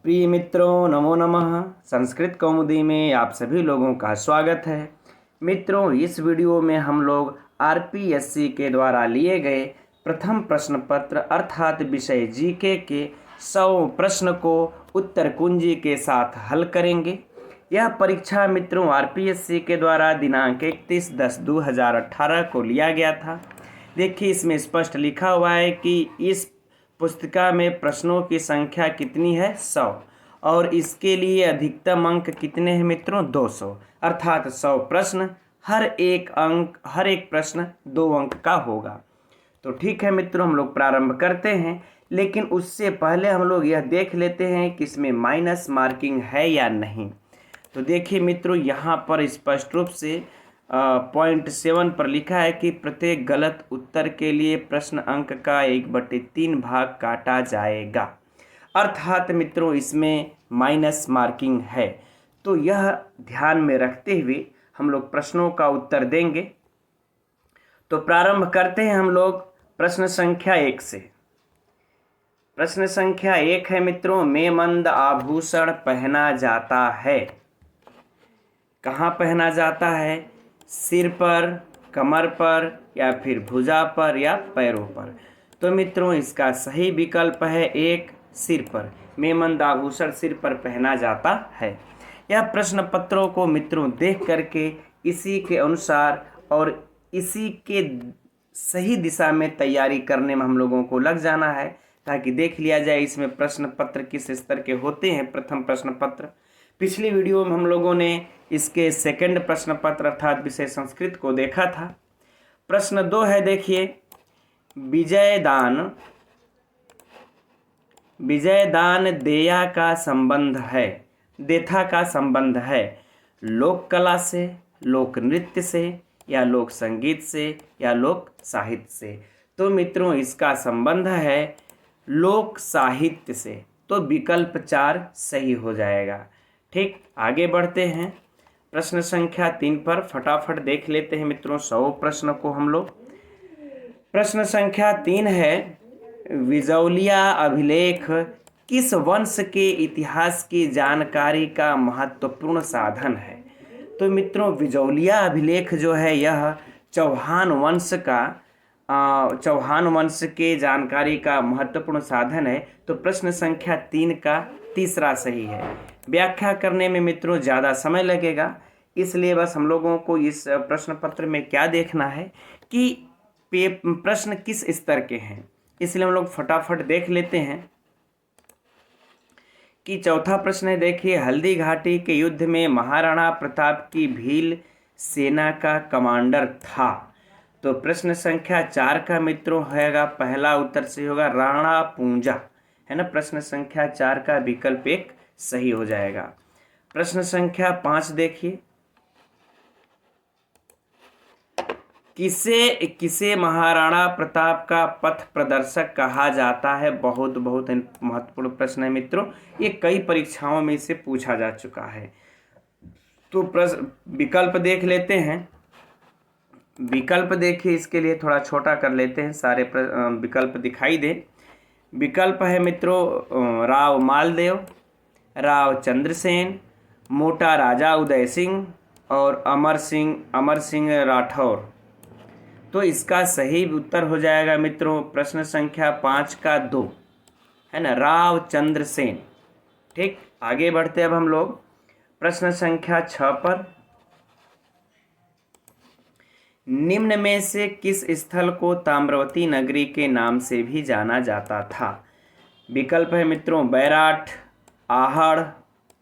प्रिय मित्रों, नमो नमः। संस्कृत कौमुदी में आप सभी लोगों का स्वागत है। मित्रों, इस वीडियो में हम लोग आरपीएससी के द्वारा लिए गए प्रथम प्रश्न पत्र अर्थात विषय जीके के 100 प्रश्न को उत्तर कुंजी के साथ हल करेंगे। यह परीक्षा मित्रों आरपीएससी के द्वारा दिनांक 31/10/2018 को लिया गया था। देखिए, इसमें स्पष्ट लिखा हुआ है कि इस पुस्तिका में प्रश्नों की संख्या कितनी है? 100। और इसके लिए अधिकतम अंक कितने हैं मित्रों? 200। अर्थात 100 प्रश्न, हर एक प्रश्न 2 अंक का होगा। तो ठीक है मित्रों, हम लोग प्रारंभ करते हैं, लेकिन उससे पहले हम लोग यह देख लेते हैं कि इसमें माइनस मार्किंग है या नहीं। तो देखिए मित्रों, यहाँ पर स्पष्ट रूप से पॉइंट 7 पर लिखा है कि प्रत्येक गलत उत्तर के लिए प्रश्न अंक का 1/3 भाग काटा जाएगा। अर्थात मित्रों इसमें माइनस मार्किंग है। तो यह ध्यान में रखते हुए हम लोग प्रश्नों का उत्तर देंगे। तो प्रारंभ करते हैं हम लोग प्रश्न संख्या 1 से। प्रश्न संख्या 1 है मित्रों, मेमंद आभूषण पहना जाता है। कहाँ पहना जाता है? सिर पर, कमर पर, या फिर भुजा पर, या पैरों पर। तो मित्रों इसका सही विकल्प है 1, सिर पर। मेमंद आभूषण सिर पर पहना जाता है। यह प्रश्न पत्रों को मित्रों देख करके इसी के अनुसार और इसी के सही दिशा में तैयारी करने में हम लोगों को लग जाना है, ताकि देख लिया जाए इसमें प्रश्न पत्र किस स्तर के होते हैं। प्रथम प्रश्न पत्र, पिछली वीडियो में हम लोगों ने इसके सेकंड प्रश्न पत्र अर्थात विषय संस्कृत को देखा था। प्रश्न 2 है, देखिए, विजयदान देया का संबंध है, देथा का संबंध है लोक कला से, लोक नृत्य से, या लोक संगीत से, या लोक साहित्य से। तो मित्रों इसका संबंध है लोक साहित्य से। तो विकल्प 4 सही हो जाएगा। ठीक, आगे बढ़ते हैं प्रश्न संख्या 3 पर। फटाफट देख लेते हैं मित्रों 100 प्रश्न को हम लोग। प्रश्न संख्या 3 है, विजौलिया अभिलेख किस वंश के इतिहास की जानकारी का महत्वपूर्ण साधन है? तो मित्रों विजौलिया अभिलेख जो है यह चौहान वंश के जानकारी का महत्वपूर्ण साधन है। तो प्रश्न संख्या 3 का तीसरा सही है। व्याख्या करने में मित्रों ज़्यादा समय लगेगा, इसलिए बस हम लोगों को इस प्रश्न पत्र में क्या देखना है कि प्रश्न किस स्तर के हैं। इसलिए हम लोग फटाफट देख लेते हैं कि चौथा प्रश्न है, देखिए, हल्दी घाटी के युद्ध में महाराणा प्रताप की भील सेना का कमांडर था। तो प्रश्न संख्या 4 का मित्रों होगा, पहला उत्तर से होगा राणा पूंजा, है ना। प्रश्न संख्या 4 का विकल्प 1 सही हो जाएगा। प्रश्न संख्या 5 देखिए, किसे महाराणा प्रताप का पथ प्रदर्शक कहा जाता है? बहुत महत्वपूर्ण प्रश्न है मित्रों, ये कई परीक्षाओं में इसे पूछा जा चुका है। तो विकल्प देख लेते हैं। विकल्प देखिए, इसके लिए थोड़ा छोटा कर लेते हैं, सारे विकल्प दिखाई दे। विकल्प है मित्रों राव मालदेव, राव चंद्रसेन, मोटा राजा उदय सिंह, और अमर सिंह राठौर। तो इसका सही उत्तर हो जाएगा मित्रों प्रश्न संख्या 5 का 2, है ना, राव चंद्रसेन। ठीक, आगे बढ़ते अब हम लोग प्रश्न संख्या 6 पर। निम्न में से किस स्थल को ताम्रवती नगरी के नाम से भी जाना जाता था? विकल्प है मित्रों बैराठ, आहड़,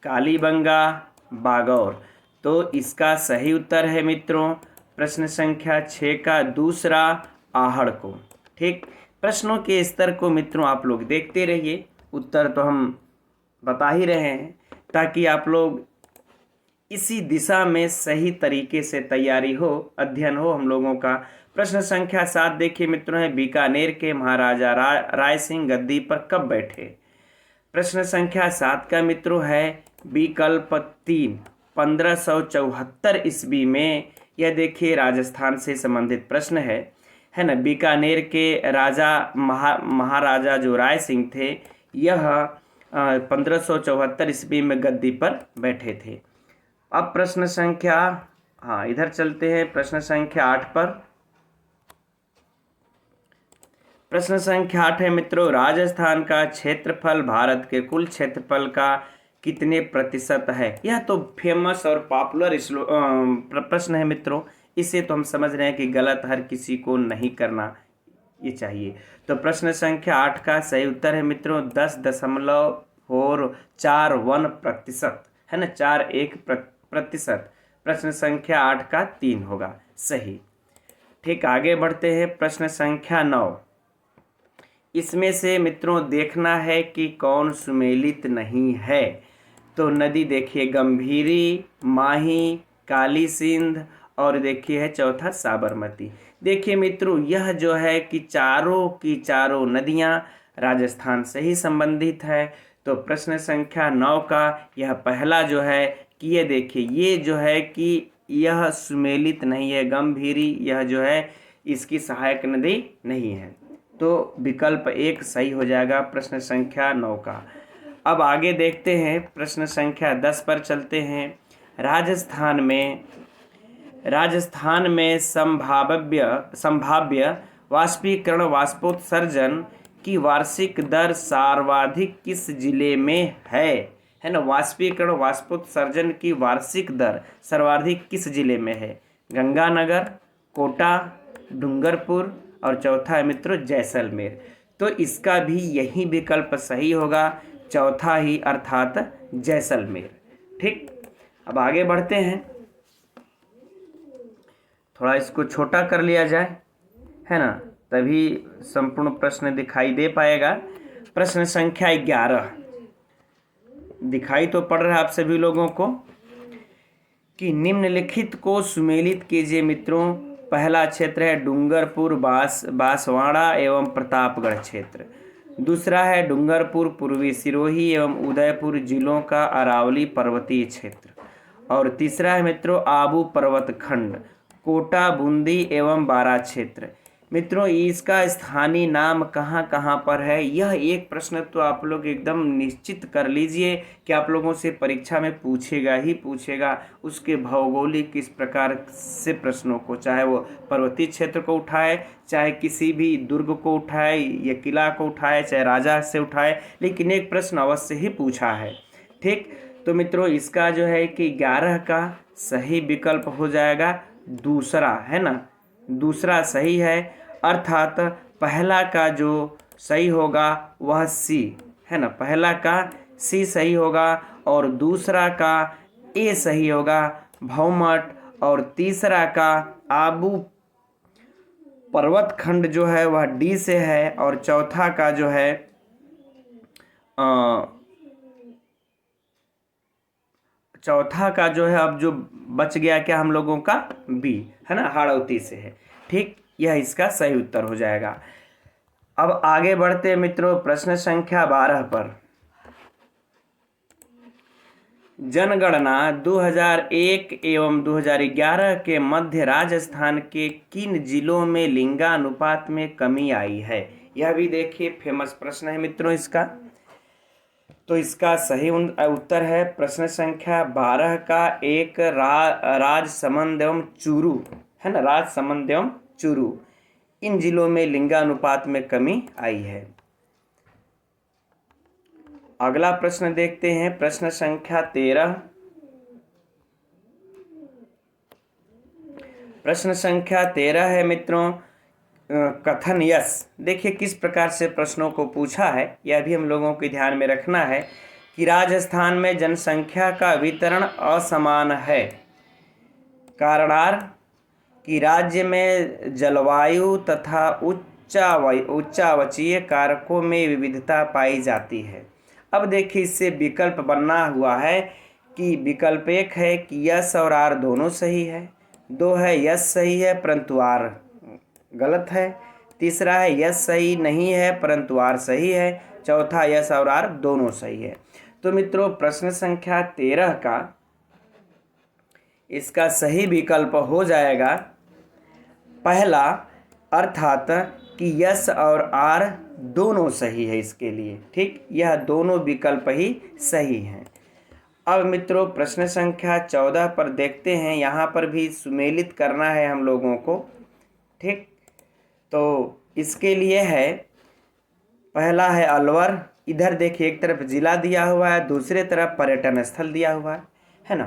कालीबंगा, बागौर। तो इसका सही उत्तर है मित्रों प्रश्न संख्या 6 का दूसरा, आहड़ को। ठीक, प्रश्नों के स्तर को मित्रों आप लोग देखते रहिए, उत्तर तो हम बता ही रहे हैं, ताकि आप लोग इसी दिशा में सही तरीके से तैयारी हो, अध्ययन हो हम लोगों का। प्रश्न संख्या 7 देखिए मित्रों है, बीकानेर के महाराजा राय सिंह गद्दी पर कब बैठे? प्रश्न संख्या 7 का मित्रों है विकल्प 3, 1574 ईस्वी में। यह देखिए राजस्थान से संबंधित प्रश्न है ना। बीकानेर के राजा महाराजा जो राय सिंह थे, यह 1574 ईस्वी में गद्दी पर बैठे थे। अब प्रश्न संख्या, हाँ इधर चलते हैं, प्रश्न संख्या 8 पर। प्रश्न संख्या 8 है मित्रों, राजस्थान का क्षेत्रफल भारत के कुल क्षेत्रफल का कितने प्रतिशत है? यह तो फेमस और पॉपुलर प्रश्न है मित्रों, इसे तो हम समझ रहे हैं कि गलत हर किसी को नहीं करना ये चाहिए। तो प्रश्न संख्या 8 का सही उत्तर है मित्रों 10.41% है ना, 41%। प्रश्न संख्या 8 का 3 होगा सही। ठीक, आगे बढ़ते हैं, प्रश्न संख्या 9। इसमें से मित्रों देखना है कि कौन सुमेलित नहीं है। तो नदी देखिए गंभीरी, माही, काली सिंध और देखिए है चौथा साबरमती। देखिए मित्रों यह जो है कि चारों की चारों नदियां राजस्थान से ही संबंधित है। तो प्रश्न संख्या 9 का यह पहला जो है कि ये देखिए ये जो है कि यह सुमेलित नहीं है, गंभीरी यह जो है इसकी सहायक नदी नहीं है। तो विकल्प 1 सही हो जाएगा प्रश्न संख्या 9 का। अब आगे देखते हैं, प्रश्न संख्या 10 पर चलते हैं। राजस्थान में संभाव्य वाष्पीकरण वाष्पोत्सर्जन की वार्षिक दर सर्वाधिक किस जिले में है ना? वाष्पीकरण वाष्पोत्सर्जन की वार्षिक दर सर्वाधिक किस जिले में है? गंगानगर, कोटा, डूंगरपुर और चौथा है मित्रों जैसलमेर। तो इसका भी यही विकल्प सही होगा, चौथा ही अर्थात जैसलमेर। ठीक, अब आगे बढ़ते हैं, थोड़ा इसको छोटा कर लिया जाए है ना, तभी संपूर्ण प्रश्न दिखाई दे पाएगा। प्रश्न संख्या 11 दिखाई तो पड़ रहा है आप सभी लोगों को कि निम्नलिखित को सुमेलित कीजिए मित्रों। पहला क्षेत्र है डूंगरपुर बांसवाड़ा एवं प्रतापगढ़ क्षेत्र। दूसरा है डूंगरपुर पूर्वी सिरोही एवं उदयपुर जिलों का अरावली पर्वतीय क्षेत्र। और तीसरा है मित्रों आबू पर्वत खंड, कोटा, बूंदी एवं बारा क्षेत्र। मित्रों इसका स्थानीय नाम कहाँ कहाँ पर है, यह एक प्रश्न तो आप लोग एकदम निश्चित कर लीजिए कि आप लोगों से परीक्षा में पूछेगा ही पूछेगा। उसके भौगोलिक किस प्रकार से प्रश्नों को, चाहे वो पर्वतीय क्षेत्र को उठाए, चाहे किसी भी दुर्ग को उठाए या किला को उठाए, चाहे राजा से उठाए, लेकिन एक प्रश्न अवश्य ही पूछा है। ठीक, तो मित्रों इसका जो है कि 11 का सही विकल्प हो जाएगा दूसरा, है ना, दूसरा सही है, अर्थात पहला का जो सही होगा वह सी है ना, पहला का सी सही होगा और दूसरा का ए सही होगा भौमट, और तीसरा का आबू पर्वत खंड जो है वह डी से है, और चौथा का जो है अब जो बच गया क्या हम लोगों का बी है ना, हाड़ौती से है। ठीक, यह इसका सही उत्तर हो जाएगा। अब आगे बढ़ते हैं मित्रों प्रश्न संख्या 12 पर। जनगणना 2001 एवं 2011 के मध्य राजस्थान के किन जिलों में लिंगानुपात में कमी आई है? यह भी देखिए फेमस प्रश्न है मित्रों इसका। तो इसका सही उत्तर है प्रश्न संख्या 12 का 1 राजसमंद एवं चूरू है ना, राजसमंद एवं चूरू, इन जिलों में लिंगानुपात में कमी आई है। अगला प्रश्न देखते हैं, प्रश्न संख्या 13। प्रश्न संख्या 13 है मित्रों कथन यस। देखिए किस प्रकार से प्रश्नों को पूछा है, यह भी हम लोगों को ध्यान में रखना है कि राजस्थान में जनसंख्या का वितरण असमान है। कारणार कि राज्य में जलवायु तथा उच्चावचीय कारकों में विविधता पाई जाती है। अब देखिए इससे विकल्प बनना हुआ है कि विकल्प 1 है कि यस और आर दोनों सही है, 2 है यस सही है परंतु आर गलत है, तीसरा है यस सही नहीं है परंतु आर सही है, चौथा यस और आर दोनों सही है। तो मित्रों प्रश्न संख्या 13 का इसका सही विकल्प हो जाएगा पहला, अर्थात कि यस और आर दोनों सही है इसके लिए। ठीक, यह दोनों विकल्प ही सही हैं। अब मित्रों प्रश्न संख्या 14 पर देखते हैं। यहाँ पर भी सुमेलित करना है हम लोगों को। ठीक, तो इसके लिए है, पहला है अलवर। इधर देखिए, एक तरफ जिला दिया हुआ है, दूसरे तरफ पर्यटन स्थल दिया हुआ है ना।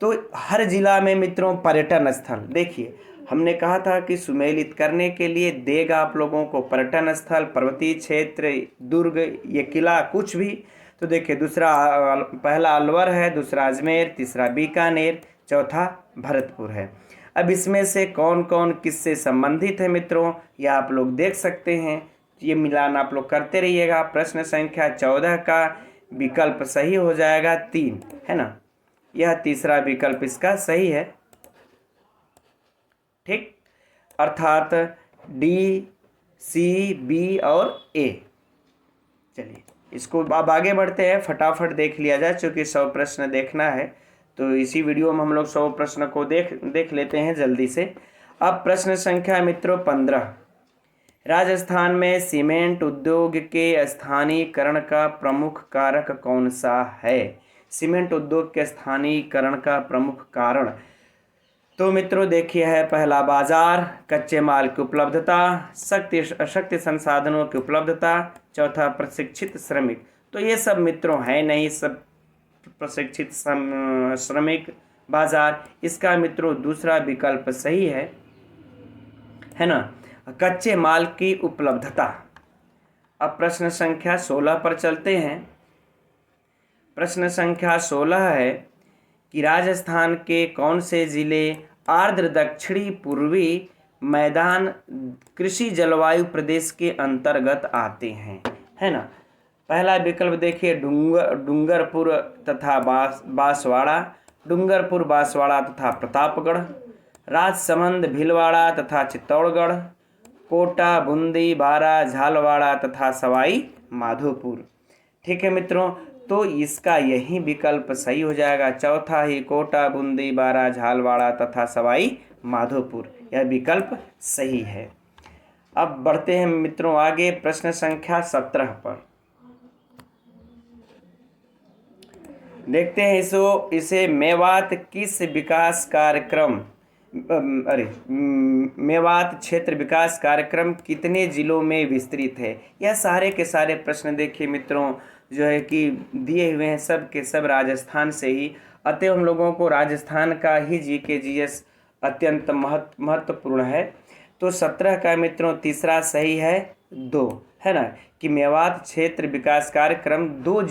तो हर जिला में मित्रों पर्यटन स्थल, देखिए हमने कहा था कि सुमेलित करने के लिए देगा आप लोगों को पर्यटन स्थल, पर्वतीय क्षेत्र, दुर्ग, ये किला, कुछ भी। तो देखिए दूसरा, पहला अलवर है, दूसरा अजमेर, तीसरा बीकानेर, चौथा भरतपुर है। अब इसमें से कौन कौन किससे संबंधित है मित्रों, यह आप लोग देख सकते हैं। ये मिलान आप लोग करते रहिएगा। प्रश्न संख्या 14 का विकल्प सही हो जाएगा 3, है ना। यह तीसरा विकल्प इसका सही है। ठीक, अर्थात डी, सी, बी और ए। चलिए इसको अब आगे बढ़ते हैं, फटाफट देख लिया जाए, क्योंकि 100 प्रश्न देखना है। तो इसी वीडियो में हम लोग 100 प्रश्न को देख लेते हैं जल्दी से। अब प्रश्न संख्या मित्रों 15, राजस्थान में सीमेंट उद्योग के स्थानीयकरण का प्रमुख कारक कौन सा है। सीमेंट उद्योग के स्थानीयकरण का प्रमुख कारण, तो मित्रों देखिए है, पहला बाजार, कच्चे माल की उपलब्धता, शक्ति संसाधनों की उपलब्धता, चौथा प्रशिक्षित श्रमिक। तो ये सब मित्रों है नहीं, सब प्रशिक्षित श्रमिक, बाजार, इसका मित्रों दूसरा विकल्प सही है ना, कच्चे माल की उपलब्धता। अब प्रश्न संख्या 16 पर चलते हैं। प्रश्न संख्या 16 है कि राजस्थान के कौन से जिले आर्द्र दक्षिणी पूर्वी मैदान कृषि जलवायु प्रदेश के अंतर्गत आते हैं, है ना। पहला विकल्प देखिए, डूंगरपुर तथा बांसवाड़ा, डूंगरपुर, बांसवाड़ा तथा प्रतापगढ़, राजसमंद, भीलवाड़ा तथा चित्तौड़गढ़, कोटा, बूंदी, बारा, झालवाड़ा तथा सवाई माधोपुर। ठीक है मित्रों, तो इसका यही विकल्प सही हो जाएगा, चौथा ही, कोटा, बूंदी, बारा, झालवाड़ा तथा सवाई माधोपुर, यह विकल्प सही है। अब बढ़ते हैं मित्रों आगे, प्रश्न संख्या 17 पर देखते हैं। इसे मेवात किस विकास कार्यक्रम, मेवात क्षेत्र विकास कार्यक्रम कितने जिलों में विस्तृत है। यह सारे के सारे प्रश्न देखिए मित्रों जो है कि दिए हुए हैं, सब के सब राजस्थान से ही। अतः हम लोगों को राजस्थान का ही जीके जीएस अत्यंत महत्वपूर्ण है। तो 17 का मित्रों तीसरा सही है, 2, है ना, कि मेवात क्षेत्र विकास कार्यक्रम 2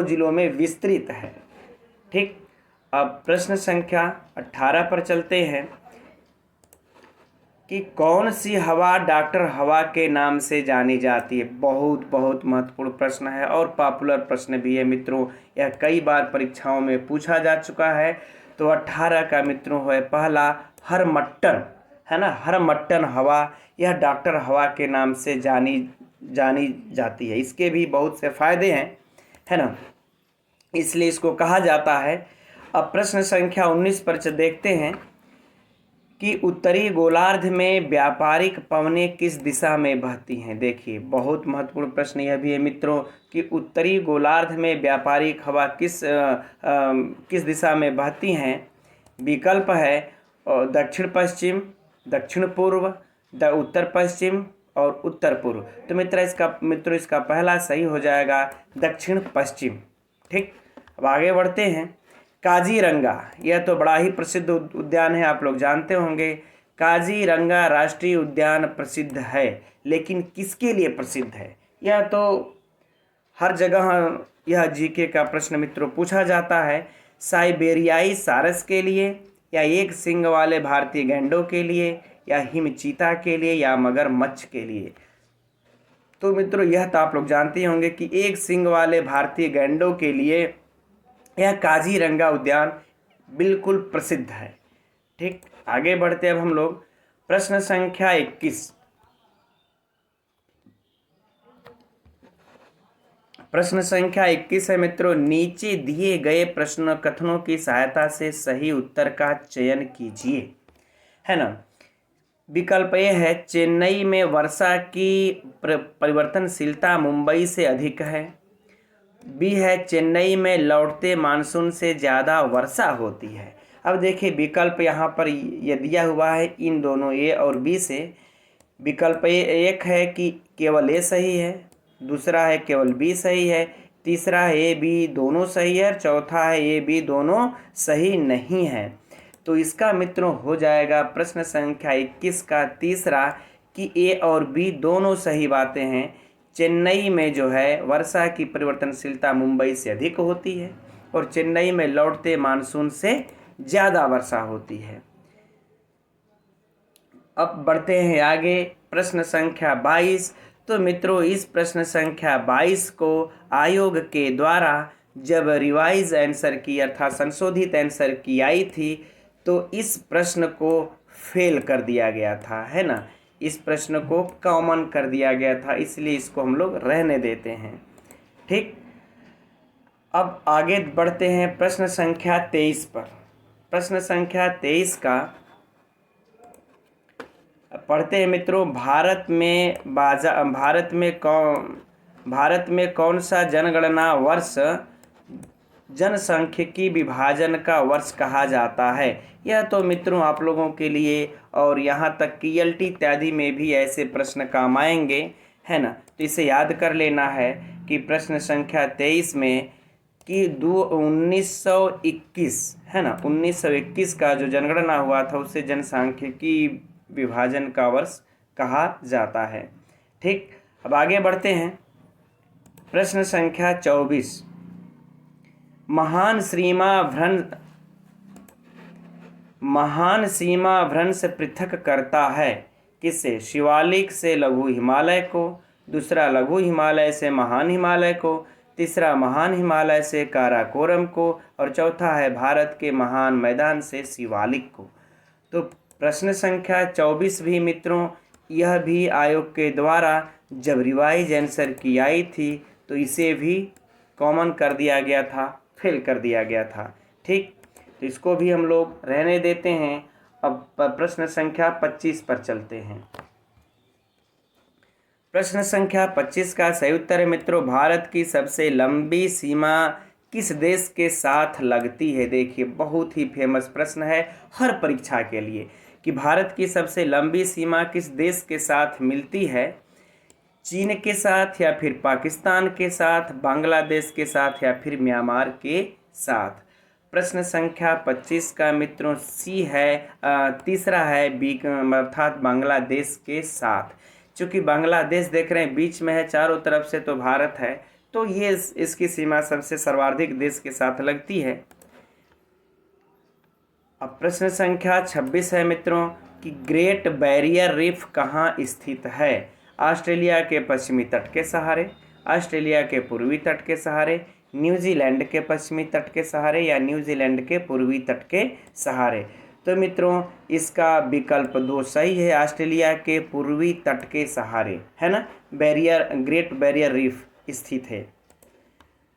जिलों में विस्तृत है। ठीक, अब प्रश्न संख्या 18 पर चलते हैं कि कौन सी हवा डॉक्टर हवा के नाम से जानी जाती है। बहुत महत्वपूर्ण प्रश्न है और पॉपुलर प्रश्न भी है मित्रों, यह कई बार परीक्षाओं में पूछा जा चुका है। तो 18 का मित्रों है पहला, हरमट्टन, है ना, हरमट्टन हवा, यह डॉक्टर हवा के नाम से जानी जाती है। इसके भी बहुत से फायदे हैं, है ना, इसलिए इसको कहा जाता है। अब प्रश्न संख्या 19 पर देखते हैं कि उत्तरी गोलार्ध में व्यापारिक पवनें किस दिशा में बहती हैं। देखिए बहुत महत्वपूर्ण प्रश्न यह भी है मित्रों कि उत्तरी गोलार्ध में व्यापारिक हवा किस दिशा में बहती हैं। विकल्प है दक्षिण पश्चिम, दक्षिण पूर्व, उत्तर पश्चिम और उत्तर पूर्व। तो मित्रों इसका पहला सही हो जाएगा दक्षिण पश्चिम। ठीक, अब आगे बढ़ते हैं। काजीरंगा, यह तो बड़ा ही प्रसिद्ध उद्यान है, आप लोग जानते होंगे। काजीरंगा राष्ट्रीय उद्यान प्रसिद्ध है, लेकिन किसके लिए प्रसिद्ध है। यह तो हर जगह यह जीके का प्रश्न मित्रों पूछा जाता है। साइबेरियाई सारस के लिए, या एक सींग वाले भारतीय गैंडों के लिए, या हिम चीता के लिए, या मगरमच्छ के लिए। तो मित्रों यह तो आप लोग जानते होंगे कि एक सींग वाले भारतीय गैंडों के लिए यह काजीरंगा उद्यान बिल्कुल प्रसिद्ध है। ठीक, आगे बढ़ते अब हम लोग प्रश्न संख्या 21। प्रश्न संख्या 21 है मित्रों, नीचे दिए गए प्रश्न कथनों की सहायता से सही उत्तर का चयन कीजिए, है ना। विकल्प ए है चेन्नई में वर्षा की परिवर्तनशीलता मुंबई से अधिक है। बी है चेन्नई में लौटते मानसून से ज़्यादा वर्षा होती है। अब देखिए विकल्प यहाँ पर ये दिया हुआ है इन दोनों ए और बी से। विकल्प एक है कि केवल ए सही है, दूसरा है केवल बी सही है, तीसरा है ए बी दोनों सही है और चौथा है ए बी दोनों सही नहीं है। तो इसका मित्रों हो जाएगा प्रश्न संख्या 21 का तीसरा कि ए और बी दोनों सही बातें हैं। चेन्नई में जो है वर्षा की परिवर्तनशीलता मुंबई से अधिक होती है और चेन्नई में लौटते मानसून से ज़्यादा वर्षा होती है। अब बढ़ते हैं आगे प्रश्न संख्या 22। तो मित्रों इस प्रश्न संख्या 22 को आयोग के द्वारा जब रिवाइज आंसर की अर्थात संशोधित आंसर की आई थी तो इस प्रश्न को फेल कर दिया गया था, है ना। इस प्रश्न को कॉमन कर दिया गया था, इसलिए इसको हम लोग रहने देते हैं। ठीक, अब आगे बढ़ते हैं प्रश्न संख्या 23 पर। प्रश्न संख्या 23 का पढ़ते हैं मित्रों। भारत में कौन सा जनगणना वर्ष जनसांख्यिकी विभाजन का वर्ष कहा जाता है। यह तो मित्रों आप लोगों के लिए और यहाँ तक कि ELT इत्यादि में भी ऐसे प्रश्न काम आएंगे, है ना। तो इसे याद कर लेना है कि प्रश्न संख्या 23 में कि 1921 है ना, 1921 का जो जनगणना हुआ था उसे जनसांख्यिकी विभाजन का वर्ष कहा जाता है। ठीक, अब आगे बढ़ते हैं। प्रश्न संख्या 24 महान सीमा भ्रंश पृथक करता है किससे। शिवालिक से लघु हिमालय को, दूसरा लघु हिमालय से महान हिमालय को, तीसरा महान हिमालय से काराकोरम को और चौथा है भारत के महान मैदान से शिवालिक को। तो प्रश्न संख्या 24 भी मित्रों यह भी आयोग के द्वारा जब रिवाइज आंसर की आई थी तो इसे भी कॉमन कर दिया गया था, फेल कर दिया गया था। ठीक, तो इसको भी हम लोग रहने देते हैं। अब प्रश्न संख्या 25 पर चलते हैं। प्रश्न संख्या 25 का सही उत्तर है मित्रों भारत की सबसे लंबी सीमा किस देश के साथ लगती है। देखिए बहुत ही फेमस प्रश्न है हर परीक्षा के लिए कि भारत की सबसे लंबी सीमा किस देश के साथ मिलती है। चीन के साथ या फिर पाकिस्तान के साथ, बांग्लादेश के साथ या फिर म्यांमार के साथ। प्रश्न संख्या 25 का मित्रों सी है, तीसरा है बी अर्थात बांग्लादेश के साथ। चूँकि बांग्लादेश देख रहे हैं बीच में है, चारों तरफ से तो भारत है, तो ये इसकी सीमा सबसे सर्वाधिक देश के साथ लगती है। अब प्रश्न संख्या 26 है मित्रों कि ग्रेट बैरियर रीफ कहाँ स्थित है। ऑस्ट्रेलिया के पश्चिमी तट के सहारे, ऑस्ट्रेलिया के पूर्वी तट के सहारे, न्यूजीलैंड के पश्चिमी तट के सहारे या न्यूजीलैंड के पूर्वी तट के सहारे। तो मित्रों इसका विकल्प 2 सही है, ऑस्ट्रेलिया के पूर्वी तट के सहारे, है ना, ग्रेट बैरियर रीफ स्थित है।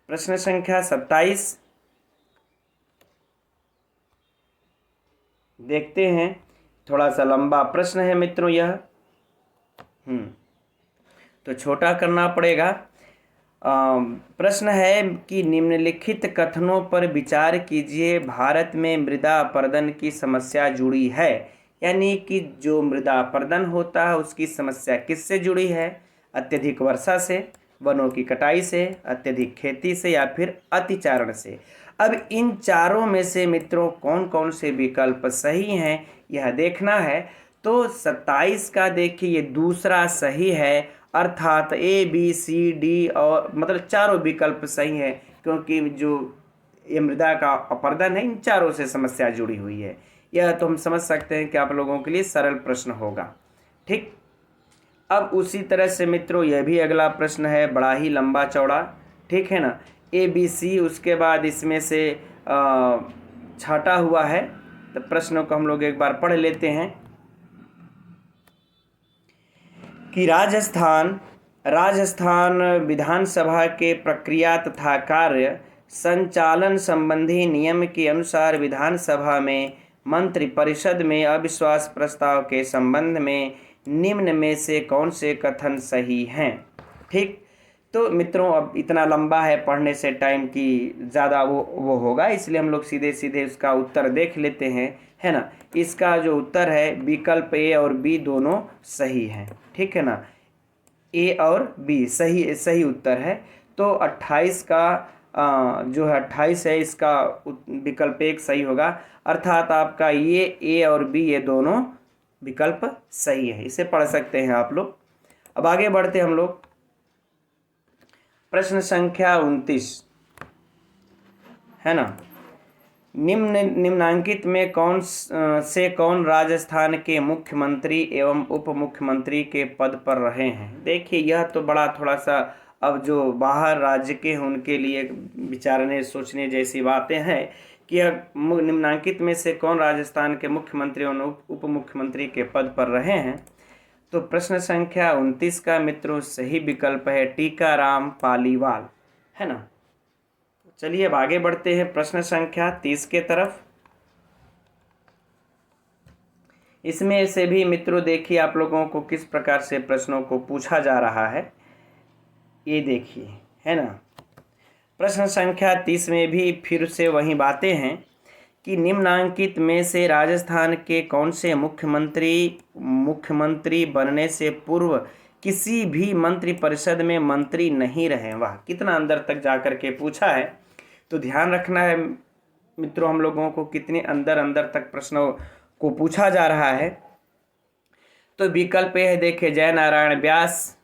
प्रश्न संख्या 27 देखते हैं, थोड़ा सा लंबा प्रश्न है मित्रों यह, तो छोटा करना पड़ेगा। प्रश्न है कि निम्नलिखित कथनों पर विचार कीजिए। भारत में मृदा अपरदन की समस्या जुड़ी है, यानी कि जो मृदा अपरदन होता है उसकी समस्या किससे जुड़ी है। अत्यधिक वर्षा से, वनों की कटाई से, अत्यधिक खेती से या फिर अतिचारण से। अब इन चारों में से मित्रों कौन कौन से विकल्प सही हैं यह देखना है। तो 27 का देखिए ये दूसरा सही है, अर्थात A B C D और मतलब चारों विकल्प सही है, क्योंकि जो ये मृदा का अपरदन है इन चारों से समस्या जुड़ी हुई है। यह तो हम समझ सकते हैं कि आप लोगों के लिए सरल प्रश्न होगा। ठीक, अब उसी तरह से मित्रों यह भी अगला प्रश्न है, बड़ा ही लंबा चौड़ा, ठीक है ना। A B C उसके बाद इसमें से छाटा हुआ है, तो प्रश्नों को हम लोग एक बार पढ़ लेते हैं कि राजस्थान विधानसभा के प्रक्रिया तथा कार्य संचालन संबंधी नियम के अनुसार विधानसभा में मंत्रिपरिषद में अविश्वास प्रस्ताव के संबंध में निम्न में से कौन से कथन सही हैं। ठीक, तो मित्रों अब इतना लंबा है, पढ़ने से टाइम की ज़्यादा वो होगा, इसलिए हम लोग सीधे सीधे उसका उत्तर देख लेते हैं, है ना। इसका जो उत्तर है विकल्प ए और बी दोनों सही हैं, ठीक है ना। ए और बी सही उत्तर है। तो 28 का जो है 28 है, इसका विकल्प एक सही होगा, अर्थात आपका ये ए और बी ये दोनों विकल्प सही है। इसे पढ़ सकते हैं आप लोग। अब आगे बढ़ते हम लोग। प्रश्न संख्या 29 है ना। निम्नांकित में कौन राजस्थान के मुख्यमंत्री एवं उप मुख्यमंत्री के पद पर रहे हैं। देखिए यह तो बड़ा थोड़ा सा अब जो बाहर राज्य के हैं उनके लिए विचारने सोचने जैसी बातें हैं कि निम्नांकित में से कौन राजस्थान के मुख्यमंत्री एवं उप मुख्यमंत्री के पद पर रहे हैं। तो प्रश्न संख्या 29 का मित्रों सही विकल्प है टीकाराम पालीवाल, है ना। चलिए अब आगे बढ़ते हैं प्रश्न संख्या 30 के तरफ। इसमें से भी मित्रों देखिए आप लोगों को किस प्रकार से प्रश्नों को पूछा जा रहा है, ये देखिए, है ना। प्रश्न संख्या 30 में भी फिर से वही बातें हैं कि निम्नांकित में से राजस्थान के कौन से मुख्यमंत्री बनने से पूर्व किसी भी मंत्रिपरिषद में मंत्री नहीं रहे। वाह, कितना अंदर तक जाकर के पूछा है। तो ध्यान रखना है मित्रों हम लोगों को कितने अंदर तक प्रश्नों को पूछा जा रहा है। तो विकल्प है देखिए जय नारायण व्यास,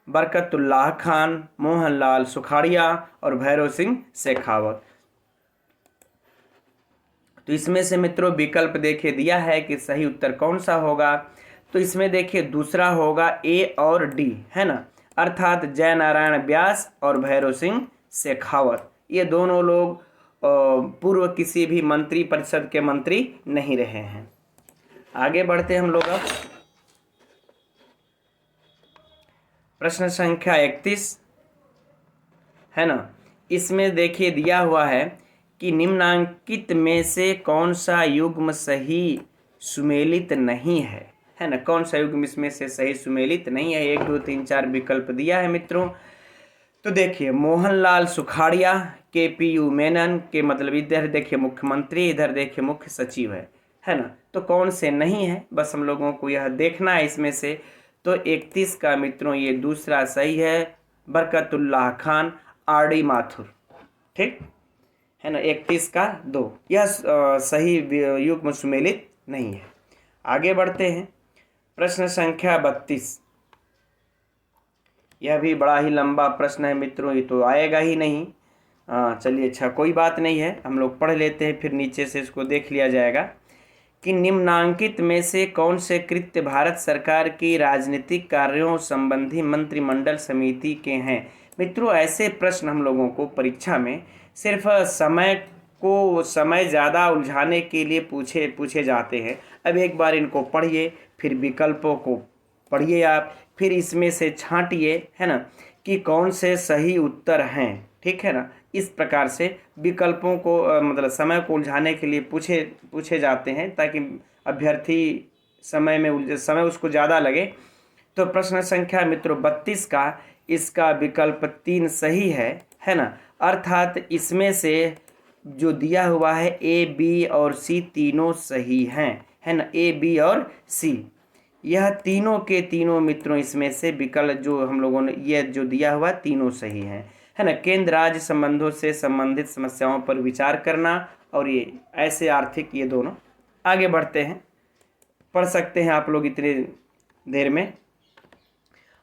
बरकतुल्लाह खान, मोहनलाल सुखाड़िया और भैरव सिंह शेखावत। तो इसमें से मित्रों विकल्प देखिए दिया है कि सही उत्तर कौन सा होगा। तो इसमें देखिए दूसरा होगा ए और डी, है ना, अर्थात जय नारायण व्यास और भैरव सिंह शेखावत, ये दोनों लोग पूर्व किसी भी मंत्री परिषद के मंत्री नहीं रहे हैं। आगे बढ़ते हम लोग अब प्रश्न संख्या 31, है ना। इसमें देखिए दिया हुआ है कि निम्नांकित में से कौन सा युग्म सही सुमेलित नहीं है, है ना। कौन सा युग्म इसमें से सही सुमेलित नहीं है। 1 2 3 4 विकल्प दिया है मित्रों। तो देखिए मोहनलाल सुखाड़िया, KPU मेनन के मतलब इधर देखिए मुख्यमंत्री, इधर देखिए मुख्य सचिव है ना। तो कौन से नहीं है, बस हम लोगों को यह देखना है इसमें से। तो 31 का मित्रों ये दूसरा सही है, बरकतुल्लाह खान, RD माथुर, ठीक है ना। 31 का 2 यह सही युग्म सुमेलित नहीं है। आगे बढ़ते हैं प्रश्न संख्या 32। यह भी बड़ा ही लंबा प्रश्न है मित्रों, ये तो आएगा ही नहीं। चलिए अच्छा कोई बात नहीं है, हम लोग पढ़ लेते हैं फिर नीचे से इसको देख लिया जाएगा कि निम्नांकित में से कौन से कृत्य भारत सरकार की राजनीतिक कार्यों संबंधी मंत्रिमंडल समिति के हैं। मित्रों ऐसे प्रश्न हम लोगों को परीक्षा में सिर्फ समय ज़्यादा उलझाने के लिए पूछे जाते हैं। अब एक बार इनको पढ़िए, फिर विकल्पों को पढ़िए आप, फिर इसमें से छांटिए, है ना, कि कौन से सही उत्तर हैं, ठीक है ना। इस प्रकार से विकल्पों को मतलब समय को उलझाने के लिए पूछे जाते हैं ताकि अभ्यर्थी समय उसको ज़्यादा लगे। तो प्रश्न संख्या मित्रों 32 का इसका विकल्प 3 सही है ना। अर्थात इसमें से जो दिया हुआ है A, B और C तीनों सही हैं, है ना। A, B और C यह तीनों के तीनों मित्रों इसमें से विकल्प जो हम लोगों ने यह जो दिया हुआ तीनों सही हैं, है ना। केंद्र राज्य संबंधों से संबंधित समस्याओं पर विचार करना और ये ऐसे आर्थिक, ये दोनों। आगे बढ़ते हैं, पढ़ सकते हैं आप लोग इतने देर में।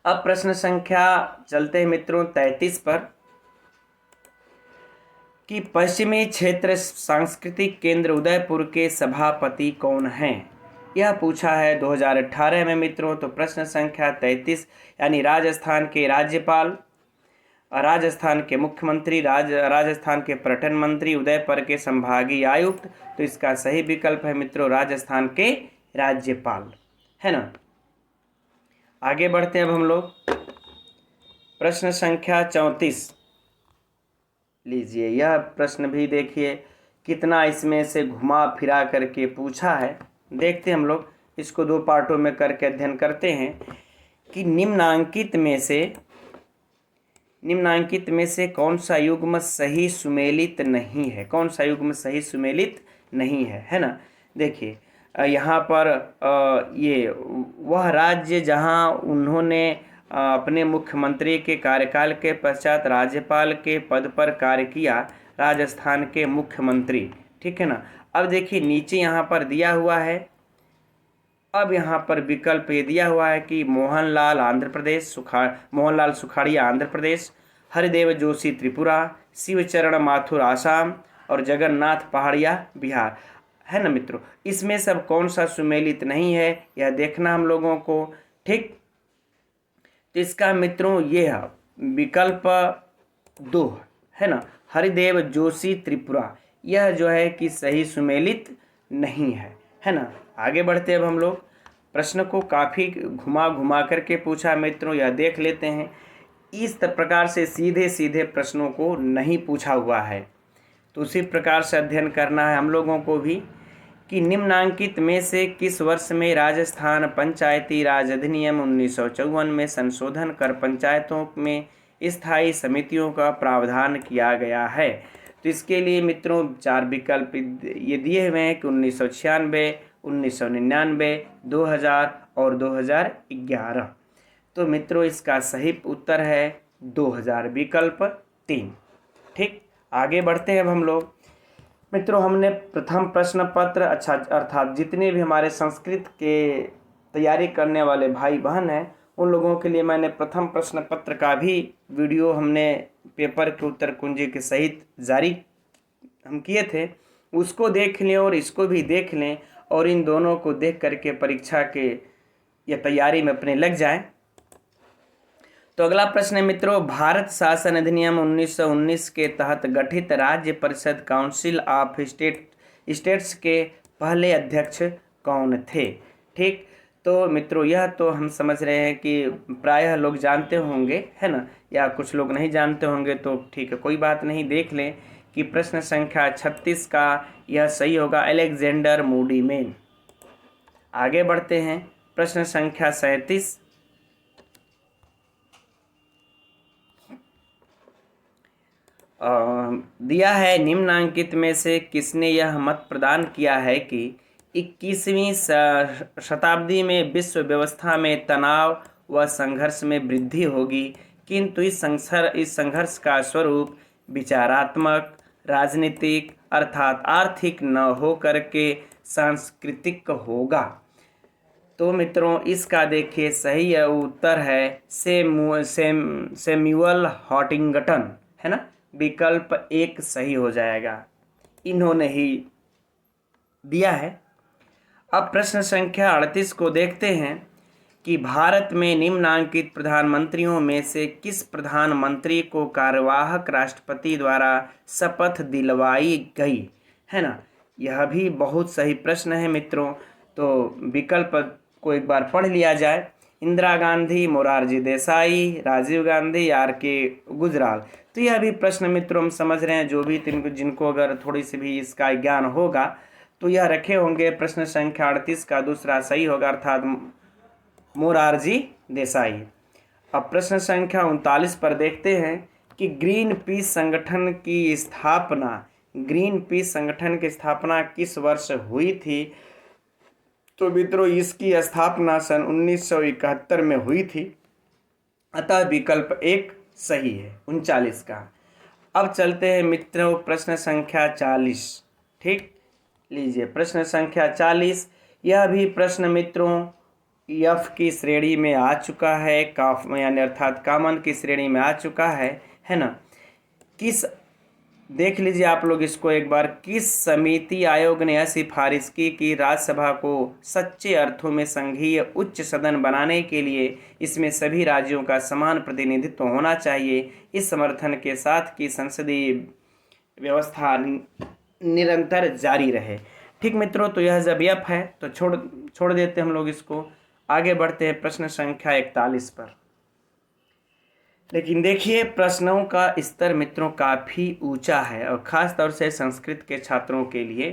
अब प्रश्न संख्या चलते हैं मित्रों 33 पर कि पश्चिमी क्षेत्र सांस्कृतिक केंद्र उदयपुर के सभापति कौन हैं। यह पूछा है 2018 में मित्रों। तो प्रश्न संख्या 33 यानी राजस्थान के राज्यपाल, राजस्थान के मुख्यमंत्री, राजस्थान के पर्यटन मंत्री, उदयपुर के संभागीय आयुक्त। तो इसका सही विकल्प है मित्रों राजस्थान के राज्यपाल, है ना। आगे बढ़ते हैं अब हम लोग प्रश्न संख्या 34 लीजिए। यह प्रश्न भी देखिए कितना इसमें से घुमा फिरा करके पूछा है। देखते हैं हम लोग इसको 2 पार्टों में करके अध्ययन करते हैं कि निम्नांकित में से कौन सा युग्म सही सुमेलित नहीं है, कौन सा युग्म सही सुमेलित नहीं है ना। देखिए यहाँ पर ये वह राज्य जहाँ उन्होंने अपने मुख्यमंत्री के कार्यकाल के पश्चात राज्यपाल के पद पर कार्य किया, राजस्थान के मुख्यमंत्री, ठीक है ना। अब देखिए नीचे यहाँ पर दिया हुआ है, अब यहाँ पर विकल्प ये दिया हुआ है कि मोहनलाल आंध्र प्रदेश, मोहनलाल सुखाड़िया आंध्र प्रदेश, हरिदेव जोशी त्रिपुरा, शिवचरण माथुर आसाम और जगन्नाथ पहाड़िया बिहार, है ना मित्रों। इसमें सब कौन सा सुमेलित नहीं है यह देखना हम लोगों को, ठीक। तो इसका मित्रों ये है विकल्प 2 है ना, हरिदेव जोशी त्रिपुरा, यह जो है कि सही सुमेलित नहीं है ना। आगे बढ़ते अब हम लोग प्रश्न को काफ़ी घुमा घुमा करके पूछा मित्रों, यह देख लेते हैं। इस प्रकार से सीधे सीधे प्रश्नों को नहीं पूछा हुआ है, तो उसी प्रकार से अध्ययन करना है हम लोगों को भी कि निम्नांकित में से किस वर्ष में राजस्थान पंचायती राज अधिनियम 1954 में संशोधन कर पंचायतों में स्थायी समितियों का प्रावधान किया गया है। तो इसके लिए मित्रों 4 विकल्प ये दिए हुए हैं कि 1996, 1999, 2000 और 2011। तो मित्रों इसका सही उत्तर है 2000, विकल्प 3, ठीक। आगे बढ़ते हैं अब हम लोग मित्रों। हमने प्रथम प्रश्न पत्र अर्थात जितने भी हमारे संस्कृत के तैयारी करने वाले भाई बहन हैं उन लोगों के लिए मैंने प्रथम प्रश्न पत्र का भी वीडियो हमने पेपर के उत्तर कुंजी के सहित जारी हम किए थे, उसको देख लें और इसको भी देख लें और इन दोनों को देख करके परीक्षा के या तैयारी में अपने लग जाएं। तो अगला प्रश्न है मित्रों, भारत शासन अधिनियम 1919 के तहत गठित राज्य परिषद काउंसिल ऑफ स्टेट्स के पहले अध्यक्ष कौन थे, ठीक। तो मित्रों यह तो हम समझ रहे हैं कि प्रायः लोग जानते होंगे, है ना, या कुछ लोग नहीं जानते होंगे, तो ठीक है कोई बात नहीं। देख लें कि प्रश्न संख्या 36 का यह सही होगा, अलेक्जेंडर मूडी मैन। आगे बढ़ते हैं, प्रश्न संख्या 37 दिया है, निम्नांकित में से किसने यह मत प्रदान किया है कि 21वीं शताब्दी में विश्व व्यवस्था में तनाव व संघर्ष में वृद्धि होगी, किंतु इस संघर्ष का स्वरूप विचारात्मक, राजनीतिक अर्थात आर्थिक न हो करके सांस्कृतिक होगा। तो मित्रों इसका देखिए सही उत्तर है सैमुअल हंटिंगटन, है ना, विकल्प 1 सही हो जाएगा, इन्होंने ही दिया है। अब प्रश्न संख्या 38 को देखते हैं कि भारत में निम्नांकित प्रधानमंत्रियों में से किस प्रधानमंत्री को कार्यवाहक राष्ट्रपति द्वारा शपथ दिलवाई गई, है ना। यह भी बहुत सही प्रश्न है मित्रों, तो विकल्प को एक बार पढ़ लिया जाए। इंदिरा गांधी, मोरारजी देसाई, राजीव गांधी, R.K. गुजराल। तो यह भी प्रश्न मित्रों हम समझ रहे हैं, जो भी जिनको अगर थोड़ी सी भी इसका ज्ञान होगा तो यह रखे होंगे। प्रश्न संख्या 38 का दूसरा सही होगा, अर्थात मोरारजी देसाई। अब प्रश्न संख्या 39 पर देखते हैं कि ग्रीन पीस संगठन की स्थापना किस वर्ष हुई थी। तो मित्रों इसकी स्थापना सन 1971 में हुई थी, अतः विकल्प 1 सही है, 39 का। अब चलते हैं मित्रों प्रश्न संख्या 40, ठीक। लीजिए प्रश्न संख्या 40, यह भी प्रश्न मित्रों F की श्रेणी में आ चुका है, यानी अर्थात कॉमन की श्रेणी में आ चुका है ना। देख लीजिए आप लोग इसको एक बार, किस समिति आयोग ने यह सिफारिश की कि राज्यसभा को सच्चे अर्थों में संघीय उच्च सदन बनाने के लिए इसमें सभी राज्यों का समान प्रतिनिधित्व होना चाहिए, इस समर्थन के साथ कि संसदीय व्यवस्था निरंतर जारी रहे, ठीक मित्रों। तो यह जब F है तो छोड़ देते हम लोग इसको। आगे बढ़ते हैं प्रश्न संख्या 41 पर। लेकिन देखिए प्रश्नों का स्तर मित्रों काफ़ी ऊंचा है और ख़ास तौर से संस्कृत के छात्रों के लिए,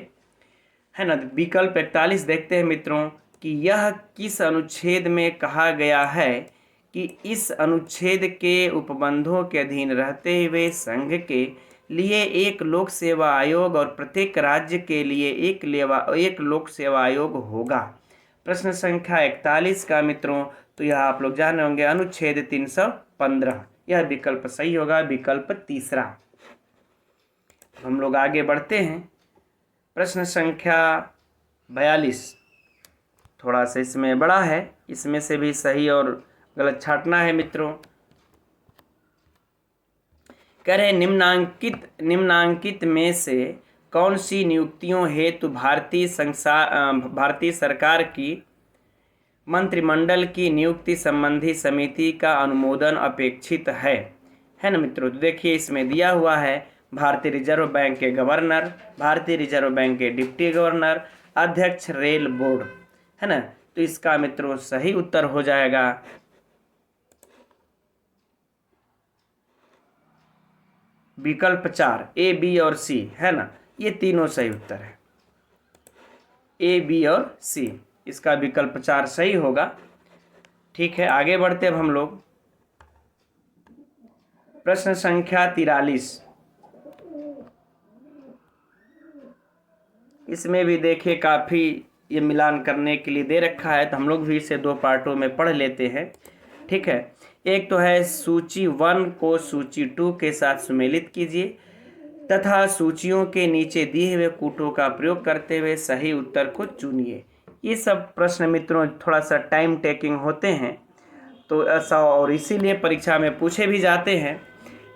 है ना। विकल्प 41 देखते हैं मित्रों कि यह किस अनुच्छेद में कहा गया है कि इस अनुच्छेद के उपबंधों के अधीन रहते हुए संघ के लिए एक लोक सेवा आयोग और प्रत्येक राज्य के लिए एक लोक सेवा आयोग होगा। प्रश्न संख्या 41 का मित्रों, तो यह आप लोग जान होंगे अनुच्छेद 315, यह विकल्प सही होगा, विकल्प तीसरा। हम लोग आगे बढ़ते हैं। प्रश्न संख्या 42 थोड़ा सा इसमें बड़ा है, इसमें से भी सही और गलत छांटना है मित्रों। कह रहे निम्नांकित में से कौन सी नियुक्तियों हेतु भारतीय सरकार की मंत्रिमंडल की नियुक्ति संबंधी समिति का अनुमोदन अपेक्षित है ना मित्रों। तो देखिए इसमें दिया हुआ है भारतीय रिजर्व बैंक के गवर्नर, भारतीय रिजर्व बैंक के डिप्टी गवर्नर, अध्यक्ष रेल बोर्ड, है ना। तो इसका मित्रों सही उत्तर हो जाएगा विकल्प 4, ए, बी और सी, है ना। ये तीनों सही उत्तर है, ए, बी और सी, इसका विकल्प 4 सही होगा। ठीक है, आगे बढ़ते अब हम लोग। प्रश्न संख्या 43, इसमें भी देखिए काफ़ी ये मिलान करने के लिए दे रखा है, तो हम लोग भी इसे 2 पार्टों में पढ़ लेते हैं। ठीक है, एक तो है सूची 1 को सूची 2 के साथ सुमेलित कीजिए तथा सूचियों के नीचे दिए हुए कूटों का प्रयोग करते हुए सही उत्तर को चुनिए। ये सब प्रश्न मित्रों थोड़ा सा टाइम टेकिंग होते हैं, तो ऐसा और इसीलिए परीक्षा में पूछे भी जाते हैं।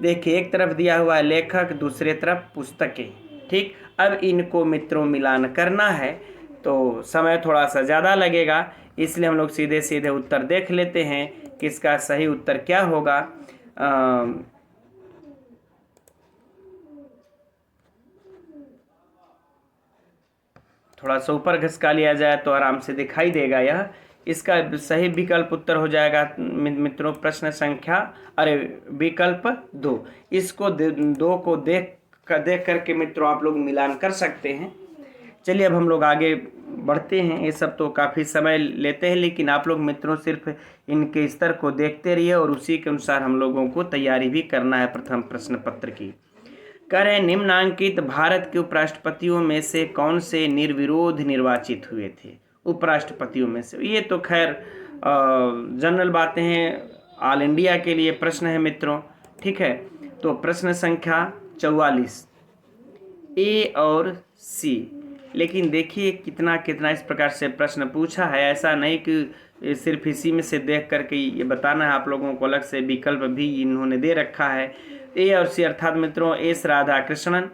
देखिए एक तरफ दिया हुआ है लेखक, दूसरे तरफ पुस्तकें। ठीक, अब इनको मित्रों मिलान करना है तो समय थोड़ा सा ज़्यादा लगेगा, इसलिए हम लोग सीधे सीधे उत्तर देख लेते हैं कि इसका सही उत्तर क्या होगा। थोड़ा सा ऊपर घिसका लिया जाए तो आराम से दिखाई देगा यह। इसका सही विकल्प उत्तर हो जाएगा मित्रों प्रश्न संख्या विकल्प 2। इसको 2 को देख करके मित्रों आप लोग मिलान कर सकते हैं। चलिए अब हम लोग आगे बढ़ते हैं। ये सब तो काफ़ी समय लेते हैं, लेकिन आप लोग मित्रों सिर्फ इनके स्तर को देखते रहिए और उसी के अनुसार हम लोगों को तैयारी भी करना है प्रथम प्रश्न पत्र की। करें निम्नांकित भारत के उपराष्ट्रपतियों में से कौन से निर्विरोध निर्वाचित हुए थे? उपराष्ट्रपतियों में से, ये तो खैर जनरल बातें हैं, ऑल इंडिया के लिए प्रश्न है मित्रों। ठीक है, तो प्रश्न संख्या 44, ए और सी। लेकिन देखिए कितना कितना इस प्रकार से प्रश्न पूछा है, ऐसा नहीं कि सिर्फ इसी में से देख करके ये बताना है आप लोगों को, अलग से विकल्प भी इन्होंने दे रखा है। ए और सी अर्थात मित्रों एस राधाकृष्णन,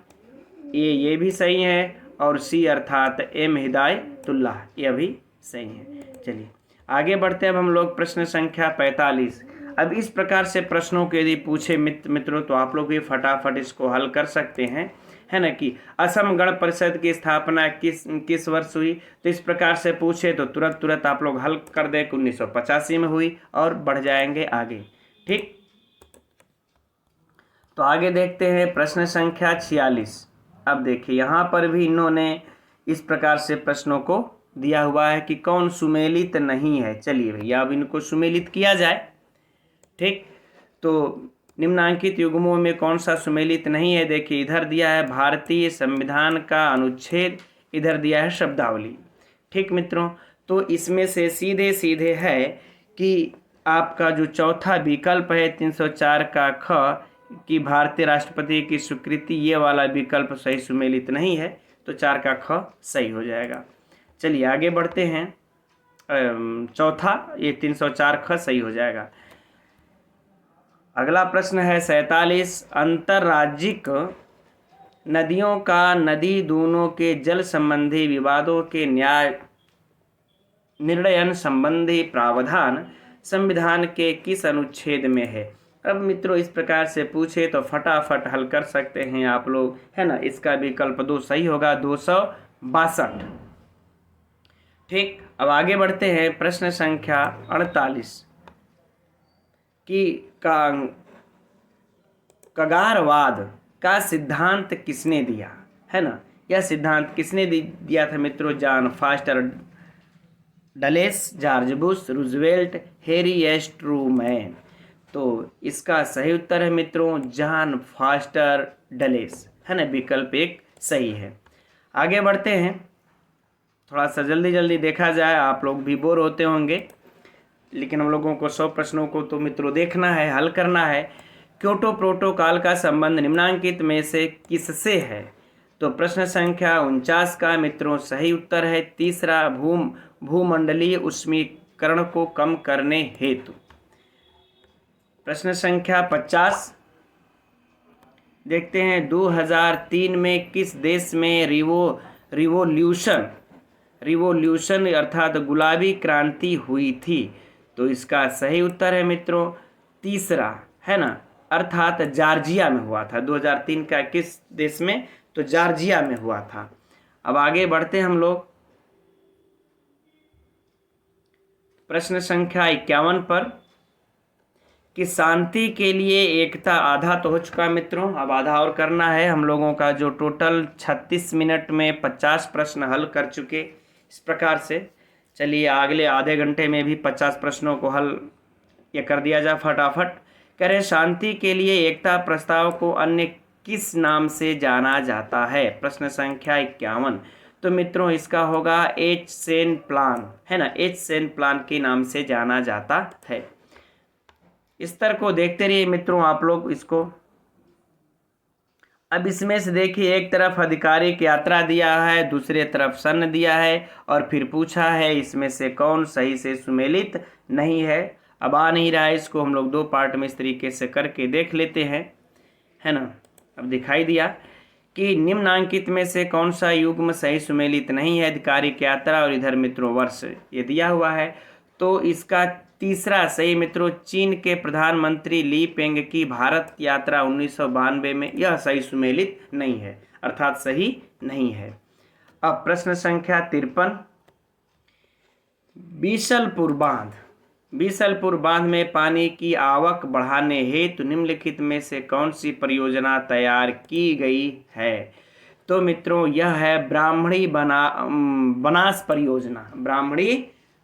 ये भी सही है, और सी अर्थात एम हिदायतुल्लाह, यह भी सही है। चलिए आगे बढ़ते हैं अब हम लोग प्रश्न संख्या 45। अब इस प्रकार से प्रश्नों के यदि पूछे मित्रों तो आप लोग भी फटाफट इसको हल कर सकते हैं, है ना। कि असम गण परिषद की स्थापना किस वर्ष हुई? तो इस प्रकार से पूछे तो तुरंत आप लोग हल कर दें कि 1985 में हुई, और बढ़ जाएंगे आगे। ठीक, तो आगे देखते हैं प्रश्न संख्या 46। अब देखिए यहाँ पर भी इन्होंने इस प्रकार से प्रश्नों को दिया हुआ है कि कौन सुमेलित नहीं है। चलिए भैया अब इनको सुमेलित किया जाए। ठीक, तो निम्नांकित युग्मों में कौन सा सुमेलित नहीं है? देखिए इधर दिया है भारतीय संविधान का अनुच्छेद, इधर दिया है शब्दावली। ठीक मित्रों, तो इसमें से सीधे सीधे है कि आपका जो चौथा विकल्प है 304 का ख कि भारतीय राष्ट्रपति की स्वीकृति, ये वाला विकल्प सही सुमेलित नहीं है, तो 4 का ख सही हो जाएगा। चलिए आगे बढ़ते हैं। चौथा ये 304 ख सही हो जाएगा। अगला प्रश्न है 47, अंतर्राज्यिक नदियों का नदी दोनों के जल संबंधी विवादों के न्याय निर्णयन संबंधी प्रावधान संविधान के किस अनुच्छेद में है? अब मित्रों इस प्रकार से पूछे तो फटाफट हल कर सकते हैं आप लोग, है ना। इसका विकल्प 2 सही होगा, 262। ठीक, अब आगे बढ़ते हैं प्रश्न संख्या 48 की कगारवाद का सिद्धांत किसने दिया, है ना। यह सिद्धांत किसने दिया था मित्रों? John foster Dulles, George Bush, Roosevelt, Harry S Trueman. तो इसका सही उत्तर है मित्रों जॉन फॉस्टर डलेस, है ना। विकल्प एक सही है। आगे बढ़ते हैं, थोड़ा सा जल्दी जल्दी देखा जाए, आप लोग भी बोर होते होंगे, लेकिन हम लोगों को 100 प्रश्नों को तो मित्रों देखना है, हल करना है। क्योटो प्रोटोकॉल का संबंध निम्नलिखित में से किससे है? तो प्रश्न संख्या 49 का मित्रों सही उत्तर है तीसरा, भूमंडलीय ऊष्मीकरण को कम करने हेतु। प्रश्न संख्या 50 देखते हैं, 2003 में किस देश में रिवोल्यूशन अर्थात गुलाबी क्रांति हुई थी? तो इसका सही उत्तर है मित्रों तीसरा, है ना, अर्थात जॉर्जिया में हुआ था। 2003 का किस देश में? तो जॉर्जिया में हुआ था। अब आगे बढ़ते हैं हम लोग प्रश्न संख्या 51 पर कि शांति के लिए एकता, आधा तो हो चुका मित्रों, अब आधा और करना है। हम लोगों का जो टोटल 36 मिनट में 50 प्रश्न हल कर चुके। इस प्रकार से चलिए अगले आधे घंटे में भी 50 प्रश्नों को हल ये कर दिया जाए फटाफट। कह रहे शांति के लिए एकता प्रस्ताव को अन्य किस नाम से जाना जाता है? प्रश्न संख्या 51। तो मित्रों इसका होगा एच-सेन प्लान, है ना, एच-सेन प्लान के नाम से जाना जाता है। स्तर को देखते रहिए मित्रों आप लोग इसको। अब इसमें से देखिए, एक तरफ आधिकारिक यात्रा दिया है, दूसरे तरफ सन्न दिया है, और फिर पूछा है इसमें से कौन सही से सुमेलित नहीं है। अब आ नहीं रहा है, इसको हम लोग 2 पार्ट में इस तरीके से करके देख लेते हैं, है ना। अब दिखाई दिया कि निम्नांकित में से कौन सा युग्म सही सुमेलित नहीं है? आधिकारिक यात्रा और इधर मित्रों वर्ष ये दिया हुआ है। तो इसका तीसरा सही मित्रों, चीन के प्रधानमंत्री ली पेंग की भारत यात्रा 1992 में, यह सही सुमेलित नहीं है, अर्थात सही नहीं है। अब प्रश्न संख्या 53, बीसलपुर बांध में पानी की आवक बढ़ाने हेतु निम्नलिखित में से कौन सी परियोजना तैयार की गई है? तो मित्रों यह है ब्राह्मणी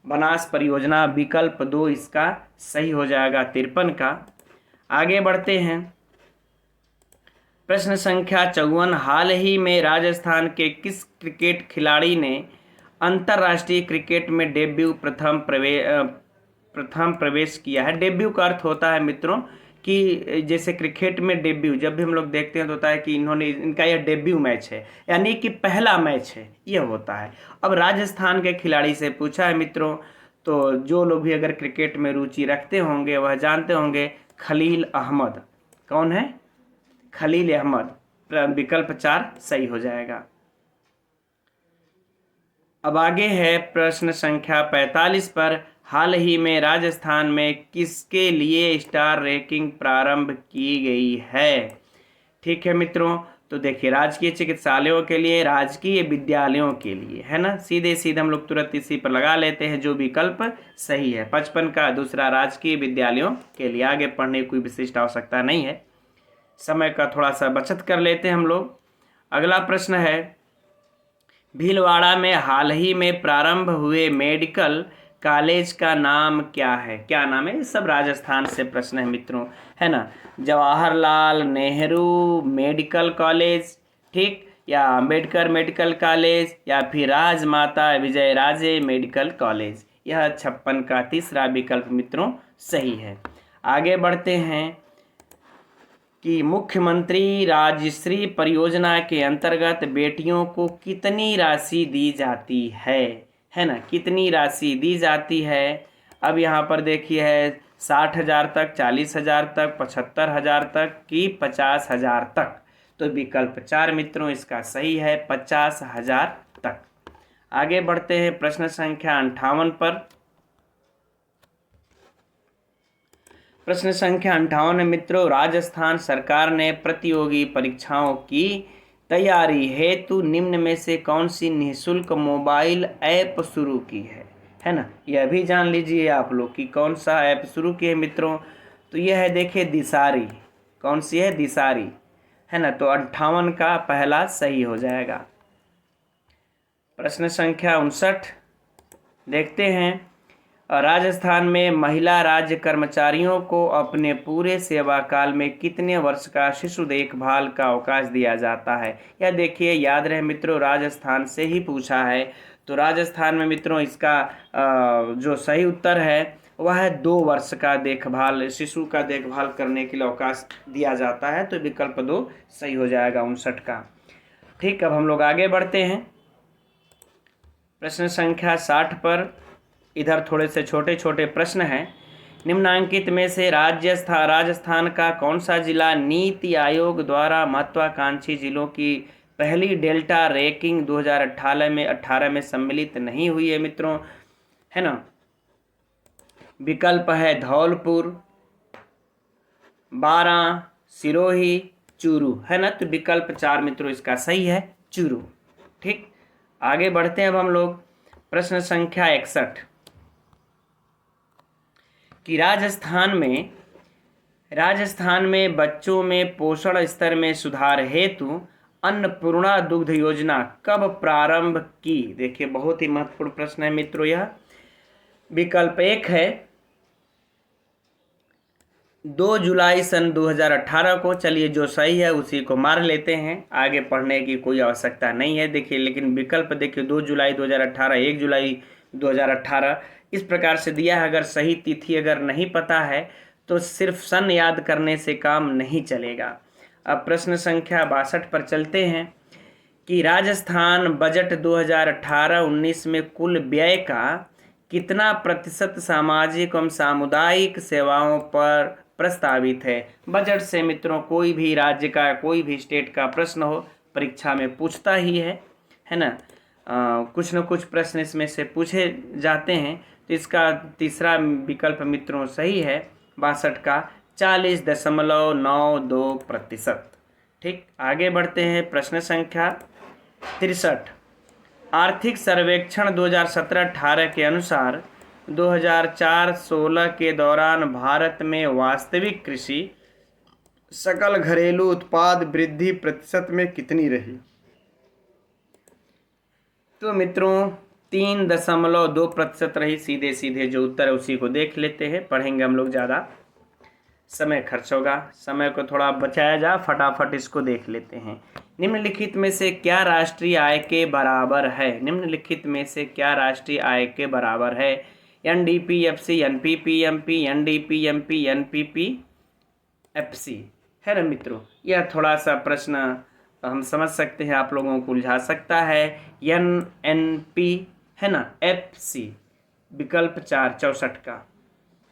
बनास परियोजना, विकल्प 2 इसका सही हो जाएगा 53 का। आगे बढ़ते हैं, प्रश्न संख्या 54, हाल ही में राजस्थान के किस क्रिकेट खिलाड़ी ने अंतर्राष्ट्रीय क्रिकेट में प्रथम प्रवेश किया है? डेब्यू का अर्थ होता है मित्रों कि जैसे क्रिकेट में डेब्यू जब भी हम लोग देखते हैं तो होता है कि इनका यह डेब्यू मैच है, यानी कि पहला मैच है, यह होता है। अब राजस्थान के खिलाड़ी से पूछा है मित्रों, तो जो लोग भी अगर क्रिकेट में रुचि रखते होंगे वह जानते होंगे खलील अहमद। कौन है? खलील अहमद। विकल्प 4 सही हो जाएगा। अब आगे है प्रश्न संख्या 45 पर, हाल ही में राजस्थान में किसके लिए स्टार रैंकिंग प्रारंभ की गई है? ठीक है मित्रों, तो देखिए राजकीय चिकित्सालयों के लिए, राजकीय विद्यालयों के लिए, है ना। सीधे हम लोग तुरंत इसी पर लगा लेते हैं जो विकल्प सही है। 55 का दूसरा राजकीय विद्यालयों के लिए। आगे पढ़ने की कोई विशिष्ट आवश्यकता नहीं है, समय का थोड़ा सा बचत कर लेते हैं हम लोग। अगला प्रश्न है, भीलवाड़ा में हाल ही में प्रारंभ हुए मेडिकल कॉलेज का नाम क्या है? क्या नाम है? सब राजस्थान से प्रश्न है मित्रों, है ना। जवाहरलाल नेहरू मेडिकल कॉलेज, ठीक, या अम्बेडकर मेडिकल कॉलेज, या फिर राजमाता विजयराजे मेडिकल कॉलेज। यह 56 का तीसरा विकल्प मित्रों सही है। आगे बढ़ते हैं कि मुख्यमंत्री राजश्री परियोजना के अंतर्गत बेटियों को कितनी राशि दी जाती है ना, कितनी राशि दी जाती है? अब यहाँ पर देखिए है 60,000 तक, 40,000 तक, 75,000 तक कि 50,000 तक। तो विकल्प 4 मित्रों इसका सही है, 50,000 तक। आगे बढ़ते हैं प्रश्न संख्या 58 पर। प्रश्न संख्या 58 मित्रों, राजस्थान सरकार ने प्रतियोगी परीक्षाओं की तैयारी हेतु निम्न में से कौन सी निःशुल्क मोबाइल ऐप शुरू की है ना। यह भी जान लीजिए आप लोग कि कौन सा ऐप शुरू की है मित्रों। तो यह है देखिए दिसारी। कौन सी है, दिसारी, है ना। तो 58 का पहला सही हो जाएगा। प्रश्न संख्या 59 देखते हैं। राजस्थान में महिला राज्य कर्मचारियों को अपने पूरे सेवा काल में कितने वर्ष का शिशु देखभाल का अवकाश दिया जाता है। यह देखिए, याद रहे मित्रों, राजस्थान से ही पूछा है। तो राजस्थान में मित्रों इसका जो सही उत्तर है वह है 2 वर्ष का देखभाल, शिशु का देखभाल करने के लिए अवकाश दिया जाता है। तो विकल्प 2 सही हो जाएगा 59 का। ठीक, अब हम लोग आगे बढ़ते हैं प्रश्न संख्या 60 पर। इधर थोड़े से छोटे छोटे प्रश्न हैं। निम्नांकित में से राजस्थान का कौन सा जिला नीति आयोग द्वारा महत्वाकांक्षी जिलों की पहली डेल्टा रैंकिंग 2018 में सम्मिलित नहीं हुई है मित्रों, है ना। विकल्प है धौलपुर, बारां, सिरोही, चूरू, है ना। तो विकल्प 4 मित्रों इसका सही है, चूरू। ठीक, आगे बढ़ते हैं अब हम लोग प्रश्न संख्या 61 कि राजस्थान में बच्चों में पोषण स्तर में सुधार हेतु अन्नपूर्णा दुग्ध योजना कब प्रारंभ की। देखिए, बहुत ही महत्वपूर्ण प्रश्न है मित्रों यह। विकल्प 1 है 2 जुलाई सन 2018 को। चलिए, जो सही है उसी को मार लेते हैं, आगे पढ़ने की कोई आवश्यकता नहीं है। देखिए, लेकिन विकल्प देखिए 2 जुलाई 2018, 1 जुलाई 2018 इस प्रकार से दिया है। अगर सही तिथि अगर नहीं पता है तो सिर्फ सन याद करने से काम नहीं चलेगा। अब प्रश्न संख्या 62 पर चलते हैं कि राजस्थान बजट 2018-19 में कुल व्यय का कितना प्रतिशत सामाजिक एवं सामुदायिक सेवाओं पर प्रस्तावित है। बजट से मित्रों कोई भी राज्य का, कोई भी स्टेट का प्रश्न हो परीक्षा में पूछता ही है ना। कुछ न कुछ प्रश्न इसमें से पूछे जाते हैं। तो इसका तीसरा विकल्प मित्रों सही है 62 का 40.92%। ठीक, आगे बढ़ते हैं प्रश्न संख्या 63। आर्थिक सर्वेक्षण 2017-18 के अनुसार 2004-16 के दौरान भारत में वास्तविक कृषि सकल घरेलू उत्पाद वृद्धि प्रतिशत में कितनी रही। तो मित्रों 3.2% रही। सीधे सीधे जो उत्तर है उसी को देख लेते हैं, पढ़ेंगे हम लोग, ज़्यादा समय खर्च होगा, समय को थोड़ा बचाया जा, फटाफट इसको देख लेते हैं। निम्नलिखित में से क्या राष्ट्रीय आय के बराबर है। निम्नलिखित में से क्या राष्ट्रीय आय के बराबर है। NDPFC, NPPMP, NDPMP, NPPFC, है ना मित्रों। यह थोड़ा सा प्रश्न हम समझ सकते हैं, आप लोगों को उलझा सकता है। NNP, है ना, FC, विकल्प 4 64 का।